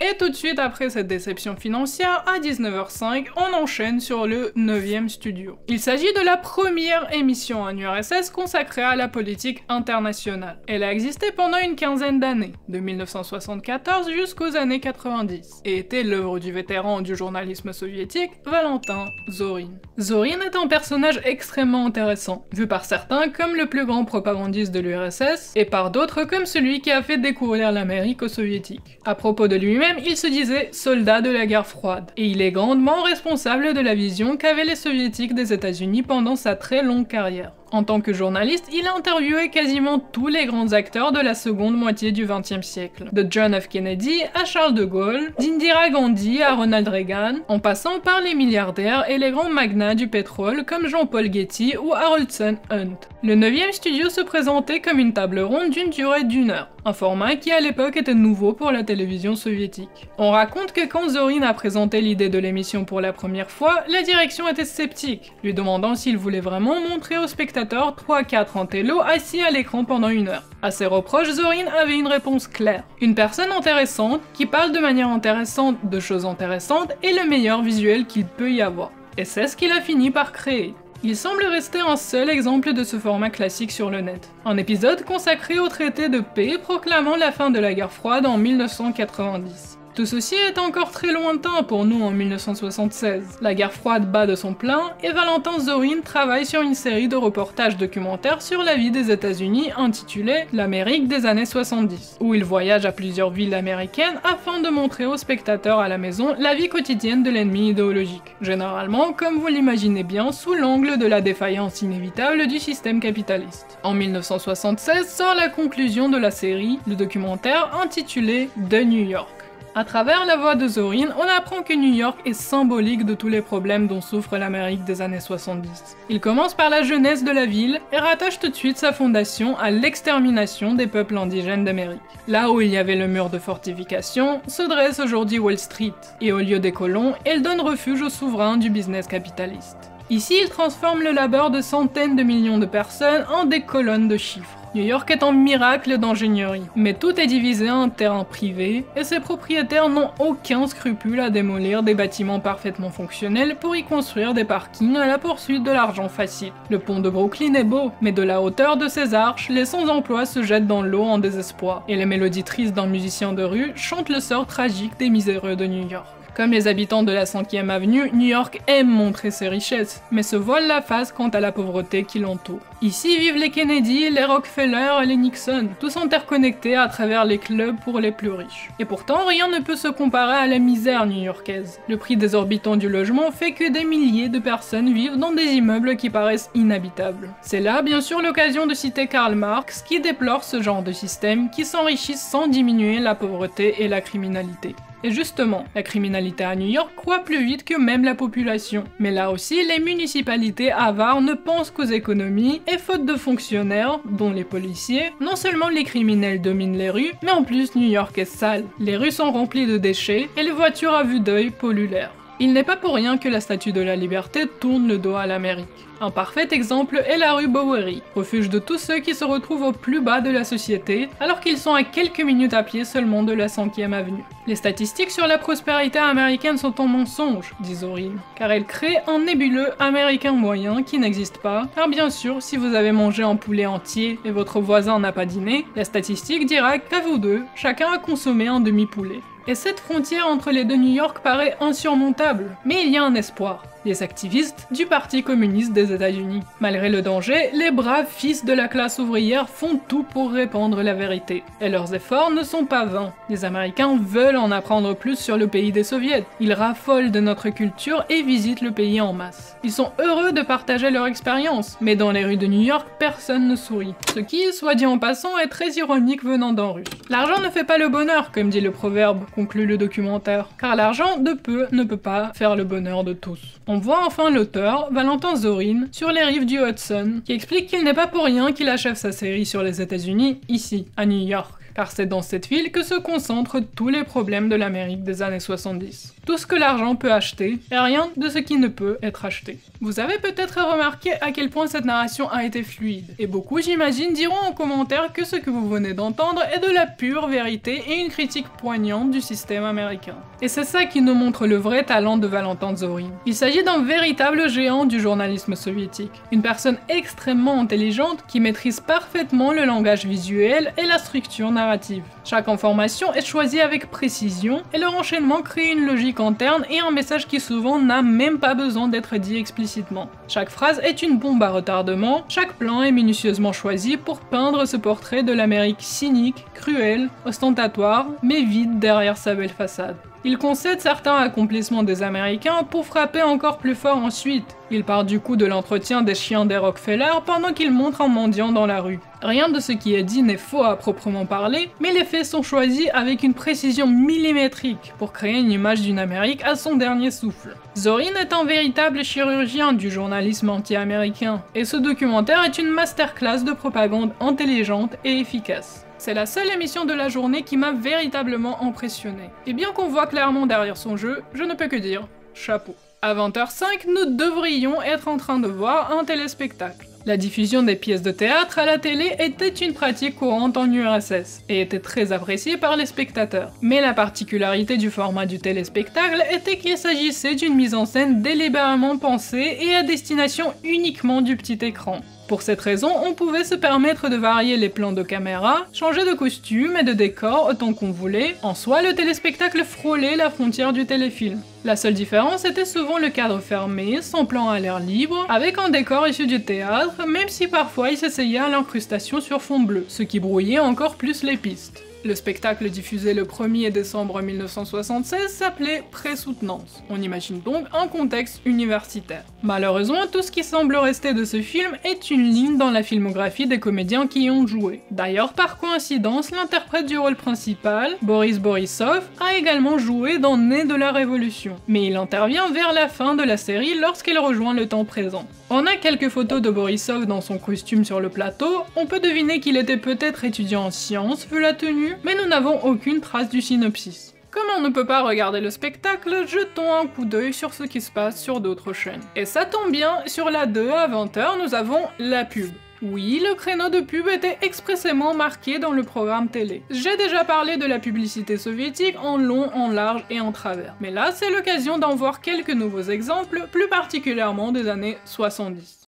Et tout de suite après cette déception financière, à 19h05, on enchaîne sur le 9e studio. Il s'agit de la première émission en URSS consacrée à la politique internationale. Elle a existé pendant une quinzaine d'années, de 1974 jusqu'aux années 90, et était l'œuvre du vétéran du journalisme soviétique, Valentin Zorin. Zorin est un personnage extrêmement intéressant, vu par certains comme le plus grand propagandiste de l'URSS, et par d'autres comme celui qui a fait découvrir l'Amérique aux soviétiques. À propos de lui-même, il se disait soldat de la guerre froide, et il est grandement responsable de la vision qu'avaient les soviétiques des États-Unis pendant sa très longue carrière. En tant que journaliste, il a interviewé quasiment tous les grands acteurs de la seconde moitié du XXe siècle, de John F. Kennedy à Charles de Gaulle, d'Indira Gandhi à Ronald Reagan, en passant par les milliardaires et les grands magnats du pétrole comme Jean-Paul Getty ou Haroldson Hunt. Le 9e studio se présentait comme une table ronde d'une durée d'1 heure, un format qui à l'époque était nouveau pour la télévision soviétique. On raconte que quand Zorin a présenté l'idée de l'émission pour la première fois, la direction était sceptique, lui demandant s'il voulait vraiment montrer aux spectateurs 3-4 antellos assis à l'écran pendant 1 heure. À ses reproches, Zorin avait une réponse claire. Une personne intéressante, qui parle de manière intéressante de choses intéressantes, est le meilleur visuel qu'il peut y avoir. Et c'est ce qu'il a fini par créer. Il semble rester un seul exemple de ce format classique sur le net. Un épisode consacré au traité de paix proclamant la fin de la guerre froide en 1990. Tout ceci est encore très lointain pour nous en 1976. La guerre froide bat de son plein et Valentin Zorin travaille sur une série de reportages documentaires sur la vie des États-Unis intitulée L'Amérique des années 70, où il voyage à plusieurs villes américaines afin de montrer aux spectateurs à la maison la vie quotidienne de l'ennemi idéologique, généralement, comme vous l'imaginez bien, sous l'angle de la défaillance inévitable du système capitaliste. En 1976 sort la conclusion de la série, le documentaire intitulé The New York. À travers la voix de Zorin, on apprend que New York est symbolique de tous les problèmes dont souffre l'Amérique des années 70. Il commence par la jeunesse de la ville et rattache tout de suite sa fondation à l'extermination des peuples indigènes d'Amérique. Là où il y avait le mur de fortification, se dresse aujourd'hui Wall Street, et au lieu des colons, elle donne refuge aux souverains du business capitaliste. Ici, il transforme le labeur de centaines de millions de personnes en des colonnes de chiffres. New York est un miracle d'ingénierie, mais tout est divisé en terrains privés, et ses propriétaires n'ont aucun scrupule à démolir des bâtiments parfaitement fonctionnels pour y construire des parkings à la poursuite de l'argent facile. Le pont de Brooklyn est beau, mais de la hauteur de ses arches, les sans-emploi se jettent dans l'eau en désespoir, et les mélodies tristes d'un musicien de rue chantent le sort tragique des miséreux de New York. Comme les habitants de la 5e avenue, New York aime montrer ses richesses, mais se voile la face quant à la pauvreté qui l'entoure. Ici vivent les Kennedy, les Rockefeller et les Nixon, tous interconnectés à travers les clubs pour les plus riches. Et pourtant, rien ne peut se comparer à la misère new-yorkaise. Le prix désorbitant du logement fait que des milliers de personnes vivent dans des immeubles qui paraissent inhabitables. C'est là, bien sûr, l'occasion de citer Karl Marx, qui déplore ce genre de système qui s'enrichit sans diminuer la pauvreté et la criminalité. Et justement, la criminalité à New York croît plus vite que même la population. Mais là aussi, les municipalités avares ne pensent qu'aux économies, et faute de fonctionnaires, dont les policiers, non seulement les criminels dominent les rues, mais en plus New York est sale. Les rues sont remplies de déchets, et les voitures à vue d'œil polluent l'air. Il n'est pas pour rien que la Statue de la Liberté tourne le dos à l'Amérique. Un parfait exemple est la rue Bowery, refuge de tous ceux qui se retrouvent au plus bas de la société, alors qu'ils sont à quelques minutes à pied seulement de la 5e avenue. Les statistiques sur la prospérité américaine sont un mensonge, dit Zorin, car elles créent un nébuleux américain moyen qui n'existe pas, car bien sûr, si vous avez mangé un poulet entier et votre voisin n'a pas dîné, la statistique dira qu'à vous deux, chacun a consommé un demi-poulet. Et cette frontière entre les deux New York paraît insurmontable, mais il y a un espoir. Les activistes du Parti communiste des États-Unis. Malgré le danger, les braves fils de la classe ouvrière font tout pour répandre la vérité. Et leurs efforts ne sont pas vains. Les Américains veulent en apprendre plus sur le pays des soviets. Ils raffolent de notre culture et visitent le pays en masse. Ils sont heureux de partager leur expérience, mais dans les rues de New York, personne ne sourit. Ce qui, soit dit en passant, est très ironique venant d'un Russe. L'argent ne fait pas le bonheur, comme dit le proverbe, conclut le documentaire. Car l'argent de peu ne peut pas faire le bonheur de tous. On voit enfin l'auteur, Valentin Zorin, sur les rives du Hudson, qui explique qu'il n'est pas pour rien qu'il achève sa série sur les États-Unis, ici, à New York. Car c'est dans cette ville que se concentrent tous les problèmes de l'Amérique des années 70. Tout ce que l'argent peut acheter, et rien de ce qui ne peut être acheté. Vous avez peut-être remarqué à quel point cette narration a été fluide, et beaucoup j'imagine diront en commentaire que ce que vous venez d'entendre est de la pure vérité et une critique poignante du système américain. Et c'est ça qui nous montre le vrai talent de Valentin Zorin. Il s'agit d'un véritable géant du journalisme soviétique, une personne extrêmement intelligente qui maîtrise parfaitement le langage visuel et la structure narrative. Chaque information est choisie avec précision et leur enchaînement crée une logique interne et un message qui souvent n'a même pas besoin d'être dit explicitement. Chaque phrase est une bombe à retardement, chaque plan est minutieusement choisi pour peindre ce portrait de l'Amérique cynique, cruelle, ostentatoire, mais vide derrière sa belle façade. Il concède certains accomplissements des Américains pour frapper encore plus fort ensuite. Il part du coup de l'entretien des chiens des Rockefeller pendant qu'il montre un mendiant dans la rue. Rien de ce qui est dit n'est faux à proprement parler, mais les faits sont choisis avec une précision millimétrique pour créer une image d'une Amérique à son dernier souffle. Zorin est un véritable chirurgien du journalisme anti-américain, et ce documentaire est une masterclass de propagande intelligente et efficace. C'est la seule émission de la journée qui m'a véritablement impressionné. Et bien qu'on voit clairement derrière son jeu, je ne peux que dire chapeau. À 20h05, nous devrions être en train de voir un téléspectacle. La diffusion des pièces de théâtre à la télé était une pratique courante en URSS et était très appréciée par les spectateurs. Mais la particularité du format du téléspectacle était qu'il s'agissait d'une mise en scène délibérément pensée et à destination uniquement du petit écran. Pour cette raison, on pouvait se permettre de varier les plans de caméra, changer de costume et de décor autant qu'on voulait. En soi, le téléspectacle frôlait la frontière du téléfilm. La seule différence était souvent le cadre fermé, sans plan à l'air libre, avec un décor issu du théâtre, même si parfois il s'essayait à l'incrustation sur fond bleu, ce qui brouillait encore plus les pistes. Le spectacle diffusé le 1er décembre 1976 s'appelait Présoutenance. On imagine donc un contexte universitaire. Malheureusement, tout ce qui semble rester de ce film est une ligne dans la filmographie des comédiens qui y ont joué. D'ailleurs, par coïncidence, l'interprète du rôle principal, Boris Borisov, a également joué dans Né de la Révolution. Mais il intervient vers la fin de la série lorsqu'il rejoint le temps présent. On a quelques photos de Borisov dans son costume sur le plateau, on peut deviner qu'il était peut-être étudiant en sciences vu la tenue, mais nous n'avons aucune trace du synopsis. Comme on ne peut pas regarder le spectacle, jetons un coup d'œil sur ce qui se passe sur d'autres chaînes. Et ça tombe bien, sur la 2 à 20h, nous avons la pub. Oui, le créneau de pub était expressément marqué dans le programme télé. J'ai déjà parlé de la publicité soviétique en long, en large et en travers. Mais là, c'est l'occasion d'en voir quelques nouveaux exemples, plus particulièrement des années 70.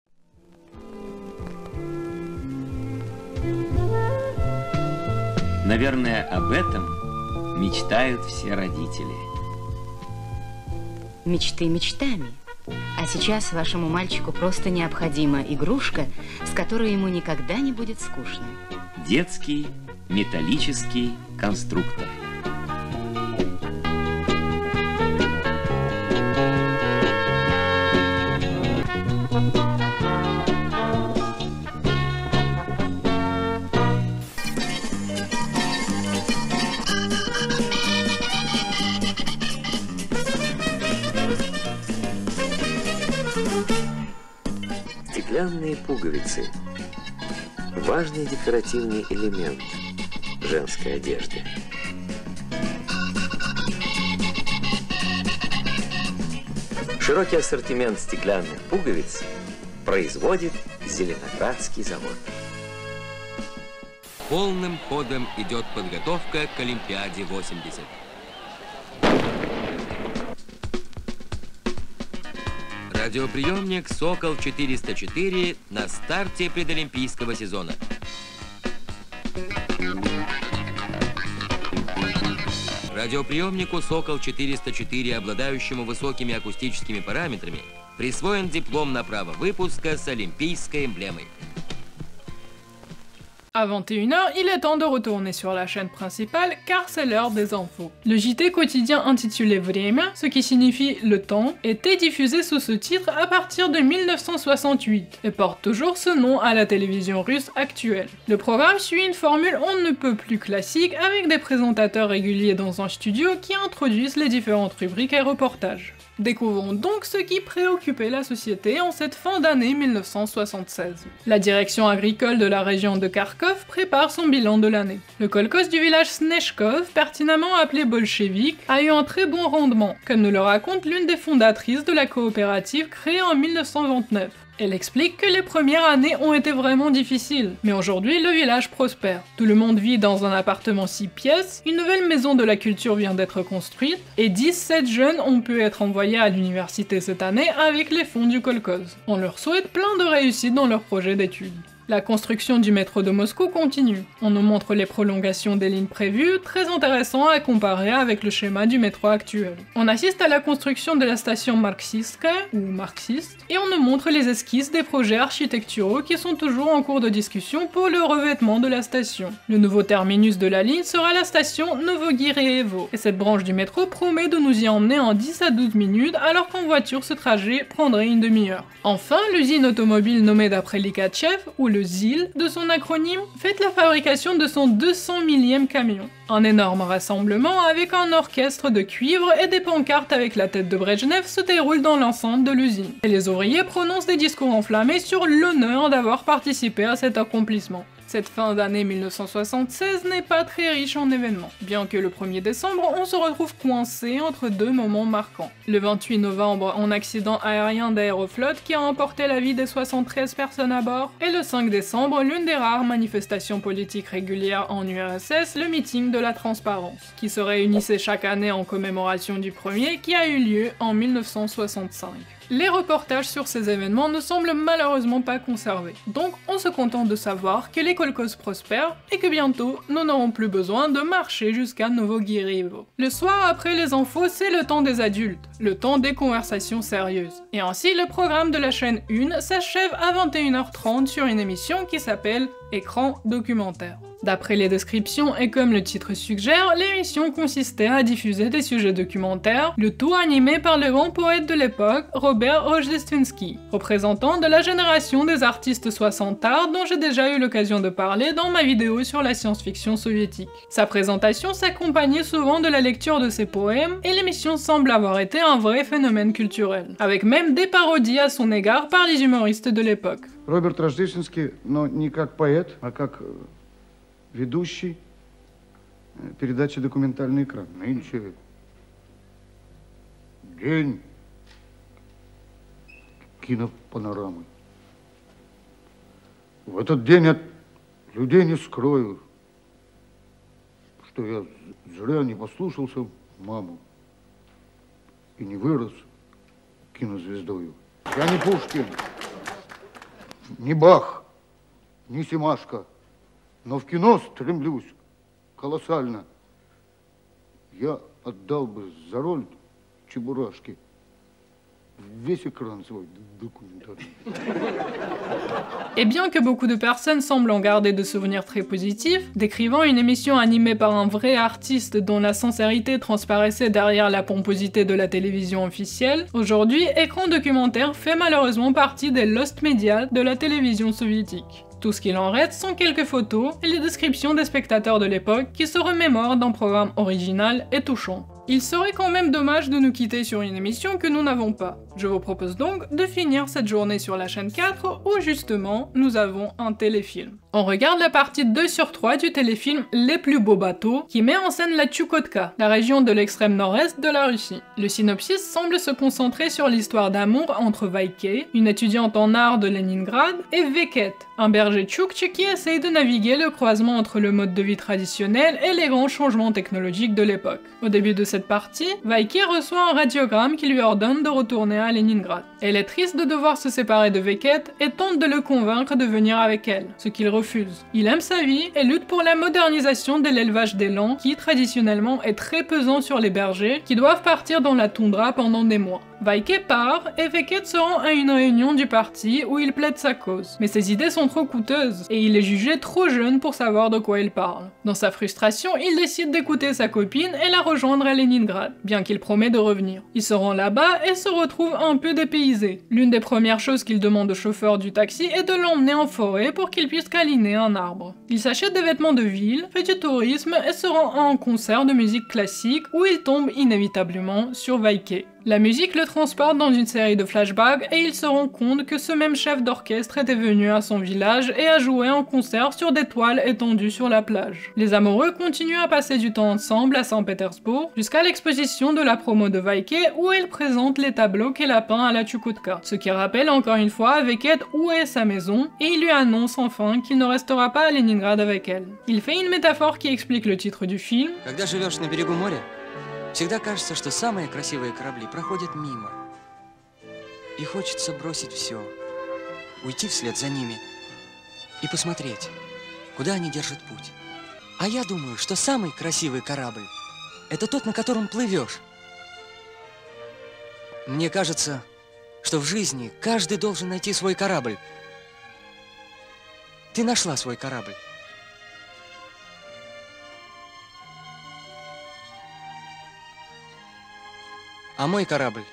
Наверное, об этом мечтают все родители. Мечты мечтами. А сейчас вашему мальчику просто необходима игрушка, с которой ему никогда не будет скучно. Детский металлический конструктор. Стеклянные пуговицы – важный декоративный элемент женской одежды. Широкий ассортимент стеклянных пуговиц производит Зеленоградский завод. Полным ходом идет подготовка к Олимпиаде 80. Радиоприемник «Сокол-404» на старте предолимпийского сезона. Радиоприемнику «Сокол-404», обладающему высокими акустическими параметрами, присвоен диплом на право выпуска с олимпийской эмблемой. À 21h, il est temps de retourner sur la chaîne principale car c'est l'heure des infos. Le JT quotidien intitulé Vremya, ce qui signifie le temps, était diffusé sous ce titre à partir de 1968 et porte toujours ce nom à la télévision russe actuelle. Le programme suit une formule on ne peut plus classique avec des présentateurs réguliers dans un studio qui introduisent les différentes rubriques et reportages. Découvrons donc ce qui préoccupait la société en cette fin d'année 1976. La direction agricole de la région de Kharkov prépare son bilan de l'année. Le kolkhoz du village Snezhkov, pertinemment appelé bolchevique, a eu un très bon rendement, comme nous le raconte l'une des fondatrices de la coopérative créée en 1929. Elle explique que les premières années ont été vraiment difficiles, mais aujourd'hui le village prospère. Tout le monde vit dans un appartement 6 pièces, une nouvelle maison de la culture vient d'être construite, et 17 jeunes ont pu être envoyés à l'université cette année avec les fonds du kolkhoz. On leur souhaite plein de réussite dans leur projet d'études. La construction du métro de Moscou continue. On nous montre les prolongations des lignes prévues, très intéressant à comparer avec le schéma du métro actuel. On assiste à la construction de la station marxiste ou marxiste, et on nous montre les esquisses des projets architecturaux qui sont toujours en cours de discussion pour le revêtement de la station. Le nouveau terminus de la ligne sera la station Novogireyevo, et cette branche du métro promet de nous y emmener en 10 à 12 minutes alors qu'en voiture ce trajet prendrait une demi-heure. Enfin, l'usine automobile nommée d'après Likhachev, ou le ZIL de son acronyme, fête la fabrication de son 200 millième camion. Un énorme rassemblement avec un orchestre de cuivre et des pancartes avec la tête de Brejnev se déroule dans l'enceinte de l'usine. Et les ouvriers prononcent des discours enflammés sur l'honneur d'avoir participé à cet accomplissement. Cette fin d'année 1976 n'est pas très riche en événements, bien que le 1er décembre, on se retrouve coincé entre deux moments marquants. Le 28 novembre, un accident aérien d'Aeroflot qui a emporté la vie des 73 personnes à bord, et le 5 décembre, l'une des rares manifestations politiques régulières en URSS, le meeting de la transparence, qui se réunissait chaque année en commémoration du premier qui a eu lieu en 1965. Les reportages sur ces événements ne semblent malheureusement pas conservés, donc on se contente de savoir que les kolkhozes prospèrent et que bientôt nous n'aurons plus besoin de marcher jusqu'à Novogireyevo. Le soir après les infos, c'est le temps des adultes, le temps des conversations sérieuses. Et ainsi le programme de la chaîne 1 s'achève à 21h30 sur une émission qui s'appelle Écran documentaire. D'après les descriptions et comme le titre suggère, l'émission consistait à diffuser des sujets documentaires, le tout animé par le grand poète de l'époque, Robert Rojdestvinsky, représentant de la génération des artistes 60ards dont j'ai déjà eu l'occasion de parler dans ma vidéo sur la science-fiction soviétique. Sa présentation s'accompagnait souvent de la lecture de ses poèmes et l'émission semble avoir été un vrai phénomène culturel, avec même des parodies à son égard par les humoristes de l'époque. Роберт Рождественский, но не как поэт, а как ведущий передачи «Документальный экран». Нынче день кинопанорамы. В этот день от людей не скрою, что я зря не послушался маму и не вырос кинозвездою. Я не Пушкин, не Бах, не Семашко, но в кино стремлюсь колоссально. Я отдал бы за роль Чебурашки весь écran свой документальный. Et bien que beaucoup de personnes semblent en garder de souvenirs très positifs, décrivant une émission animée par un vrai artiste dont la sincérité transparaissait derrière la pomposité de la télévision officielle, aujourd'hui, Écran documentaire fait malheureusement partie des lost media de la télévision soviétique. Tout ce qu'il en reste sont quelques photos et les descriptions des spectateurs de l'époque qui se remémorent d'un programme original et touchant. Il serait quand même dommage de nous quitter sur une émission que nous n'avons pas. Je vous propose donc de finir cette journée sur la chaîne 4 où justement nous avons un téléfilm. On regarde la partie 2 sur 3 du téléfilm Les plus beaux bateaux qui met en scène la Tchoukotka, la région de l'extrême nord-est de la Russie. Le synopsis semble se concentrer sur l'histoire d'amour entre Vaïke, une étudiante en art de Leningrad, et Veket, un berger tchoukche qui essaye de naviguer le croisement entre le mode de vie traditionnel et les grands changements technologiques de l'époque. Au début de cette partie, Vaïke reçoit un radiogramme qui lui ordonne de retourner à Leningrad. Elle est triste de devoir se séparer de Veket et tente de le convaincre de venir avec elle, ce qu'il refuse. Il aime sa vie et lutte pour la modernisation de l'élevage d'élan qui, traditionnellement, est très pesant sur les bergers qui doivent partir dans la toundra pendant des mois. Vaïke part et Veket se rend à une réunion du parti où il plaide sa cause. Mais ses idées sont trop coûteuses et il est jugé trop jeune pour savoir de quoi il parle. Dans sa frustration, il décide d'écouter sa copine et la rejoindre à Leningrad, bien qu'il promet de revenir. Il se rend là-bas et se retrouve un peu dépaysé. L'une des premières choses qu'il demande au chauffeur du taxi est de l'emmener en forêt pour qu'il puisse câliner un arbre. Il s'achète des vêtements de ville, fait du tourisme et se rend à un concert de musique classique où il tombe inévitablement sur Vaïke. La musique le transporte dans une série de flashbacks et il se rend compte que ce même chef d'orchestre était venu à son village et a joué en concert sur des toiles étendues sur la plage. Les amoureux continuent à passer du temps ensemble à Saint-Pétersbourg jusqu'à l'exposition de la promo de Vaike où elle présente les tableaux qu'elle a peints à la Tchoukotka, ce qui rappelle encore une fois à Beckett où est sa maison et il lui annonce enfin qu'il ne restera pas à Leningrad avec elle. Il fait une métaphore qui explique le titre du film. Когда живешь на берегу моря, всегда кажется, что самые красивые корабли проходят мимо. И хочется бросить все, уйти вслед за ними и посмотреть, куда они держат путь. А я думаю, что самый красивый корабль – это тот, на котором плывешь. Мне кажется, что в жизни каждый должен найти свой корабль. Ты нашла свой корабль. А мой корабль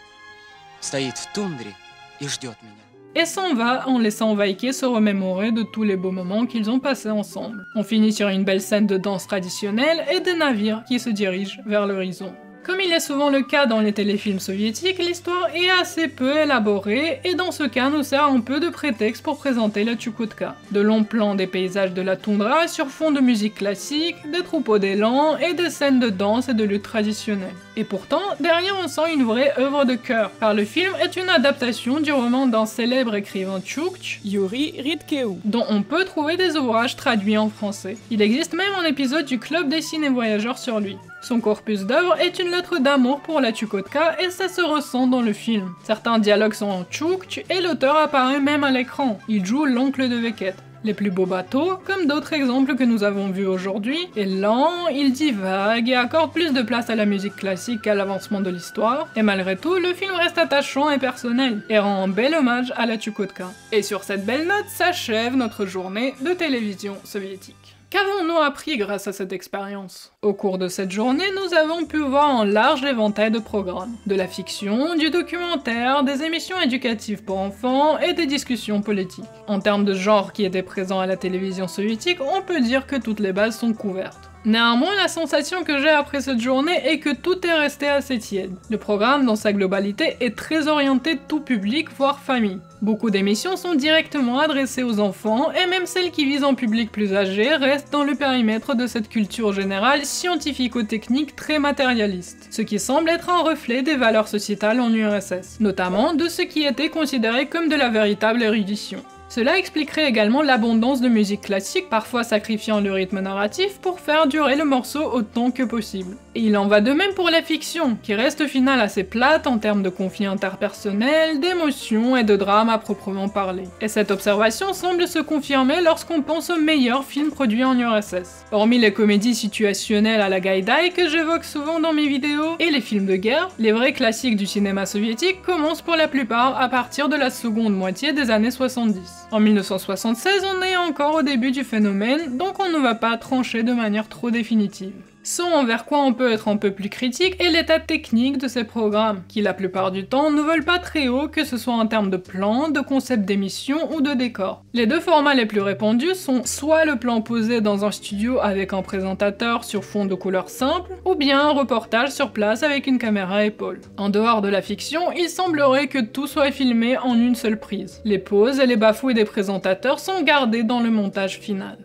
стоит в тундре и ждет меня. Et s'en va en laissant Vaike se remémorer de tous les beaux moments qu'ils ont passés ensemble. On finit sur une belle scène de danse traditionnelle et des navires qui se dirigent vers l'horizon. Comme il est souvent le cas dans les téléfilms soviétiques, l'histoire est assez peu élaborée et dans ce cas nous sert un peu de prétexte pour présenter la Tchoukotka. De longs plans des paysages de la toundra sur fond de musique classique, des troupeaux d'élans et des scènes de danse et de lutte traditionnelle. Et pourtant, derrière on sent une vraie œuvre de cœur, car le film est une adaptation du roman d'un célèbre écrivain tchoukche, Yuri Ridkeou, dont on peut trouver des ouvrages traduits en français. Il existe même un épisode du Club des ciné-voyageurs sur lui. Son corpus d'œuvres est une lettre d'amour pour la Tchoukotka et ça se ressent dans le film. Certains dialogues sont en tchoukche et l'auteur apparaît même à l'écran. Il joue l'oncle de Beckett. Les plus beaux bateaux, comme d'autres exemples que nous avons vus aujourd'hui, est lent, il divague et accorde plus de place à la musique classique qu'à l'avancement de l'histoire, et malgré tout, le film reste attachant et personnel, et rend un bel hommage à la Tchoukotka. Et sur cette belle note s'achève notre journée de télévision soviétique. Qu'avons-nous appris grâce à cette expérience? Au cours de cette journée, nous avons pu voir un large éventail de programmes. De la fiction, du documentaire, des émissions éducatives pour enfants et des discussions politiques. En termes de genre qui était présent à la télévision soviétique, on peut dire que toutes les bases sont couvertes. Néanmoins, la sensation que j'ai après cette journée est que tout est resté assez tiède. Le programme, dans sa globalité, est très orienté tout public, voire famille. Beaucoup d'émissions sont directement adressées aux enfants, et même celles qui visent un public plus âgé restent dans le périmètre de cette culture générale scientifico-technique très matérialiste, ce qui semble être un reflet des valeurs sociétales en URSS, notamment de ce qui était considéré comme de la véritable érudition. Cela expliquerait également l'abondance de musique classique, parfois sacrifiant le rythme narratif pour faire durer le morceau autant que possible. Et il en va de même pour la fiction, qui reste au final assez plate en termes de conflits interpersonnels, d'émotions et de drame à proprement parler. Et cette observation semble se confirmer lorsqu'on pense aux meilleurs films produits en URSS. Hormis les comédies situationnelles à la Gaïdaï que j'évoque souvent dans mes vidéos, et les films de guerre, les vrais classiques du cinéma soviétique commencent pour la plupart à partir de la seconde moitié des années 70. En 1976, on est encore au début du phénomène, donc on ne va pas trancher de manière trop définitive. Ce envers quoi on peut être un peu plus critique est l'état technique de ces programmes, qui la plupart du temps ne volent pas très haut que ce soit en termes de plan, de concept d'émission ou de décor. Les deux formats les plus répandus sont soit le plan posé dans un studio avec un présentateur sur fond de couleurs simples, ou bien un reportage sur place avec une caméra à épaule. En dehors de la fiction, il semblerait que tout soit filmé en une seule prise. Les pauses et les bafouilles des présentateurs sont gardés dans le montage final.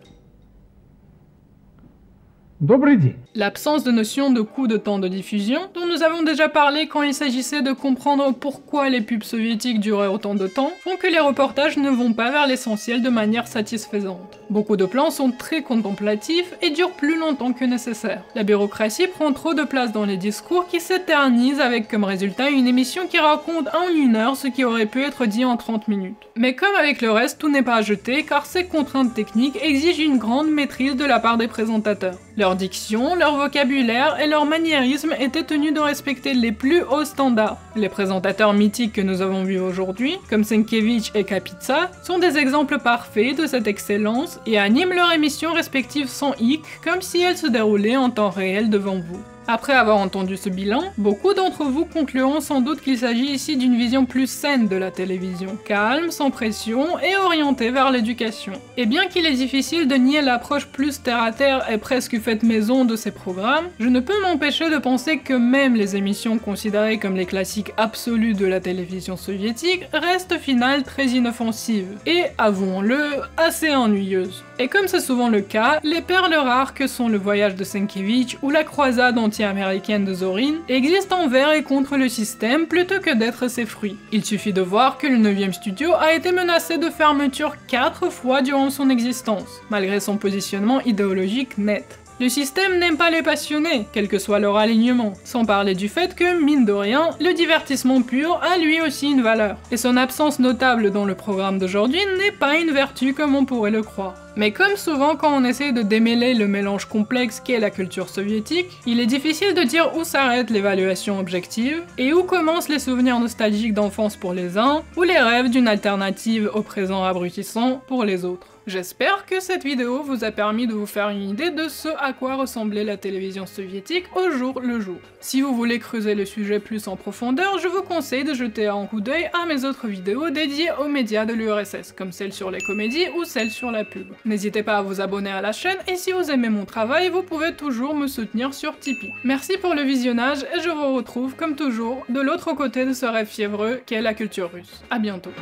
L'absence de notion de coût de temps de diffusion, dont nous avons déjà parlé quand il s'agissait de comprendre pourquoi les pubs soviétiques duraient autant de temps, font que les reportages ne vont pas vers l'essentiel de manière satisfaisante. Beaucoup de plans sont très contemplatifs et durent plus longtemps que nécessaire. La bureaucratie prend trop de place dans les discours qui s'éternisent avec comme résultat une émission qui raconte en 1 heure ce qui aurait pu être dit en 30 minutes. Mais comme avec le reste, tout n'est pas à jeter car ces contraintes techniques exigent une grande maîtrise de la part des présentateurs. Leur diction, leur vocabulaire et leur maniérisme étaient tenus de respecter les plus hauts standards. Les présentateurs mythiques que nous avons vus aujourd'hui, comme Senkevich et Kapitsa, sont des exemples parfaits de cette excellence et animent leurs émissions respectives sans hic, comme si elles se déroulaient en temps réel devant vous. Après avoir entendu ce bilan, beaucoup d'entre vous concluront sans doute qu'il s'agit ici d'une vision plus saine de la télévision, calme, sans pression et orientée vers l'éducation. Et bien qu'il est difficile de nier l'approche plus terre-à-terre et presque faite maison de ces programmes, je ne peux m'empêcher de penser que même les émissions considérées comme les classiques absolus de la télévision soviétique restent au final très inoffensives, et, avouons-le, assez ennuyeuses. Et comme c'est souvent le cas, les perles rares que sont le voyage de Sienkiewicz ou la croisade anti-américaine de Zorin existent envers et contre le système plutôt que d'être ses fruits. Il suffit de voir que le 9e studio a été menacé de fermeture 4 fois durant son existence, malgré son positionnement idéologique net. Le système n'aime pas les passionnés, quel que soit leur alignement, sans parler du fait que, mine de rien, le divertissement pur a lui aussi une valeur. Et son absence notable dans le programme d'aujourd'hui n'est pas une vertu comme on pourrait le croire. Mais comme souvent quand on essaie de démêler le mélange complexe qu'est la culture soviétique, il est difficile de dire où s'arrête l'évaluation objective, et où commencent les souvenirs nostalgiques d'enfance pour les uns, ou les rêves d'une alternative au présent abrutissant pour les autres. J'espère que cette vidéo vous a permis de vous faire une idée de ce à quoi ressemblait la télévision soviétique au jour le jour. Si vous voulez creuser le sujet plus en profondeur, je vous conseille de jeter un coup d'œil à mes autres vidéos dédiées aux médias de l'URSS, comme celle sur les comédies ou celle sur la pub. N'hésitez pas à vous abonner à la chaîne, et si vous aimez mon travail, vous pouvez toujours me soutenir sur Tipeee. Merci pour le visionnage, et je vous retrouve comme toujours de l'autre côté de ce rêve fiévreux qu'est la culture russe. À bientôt.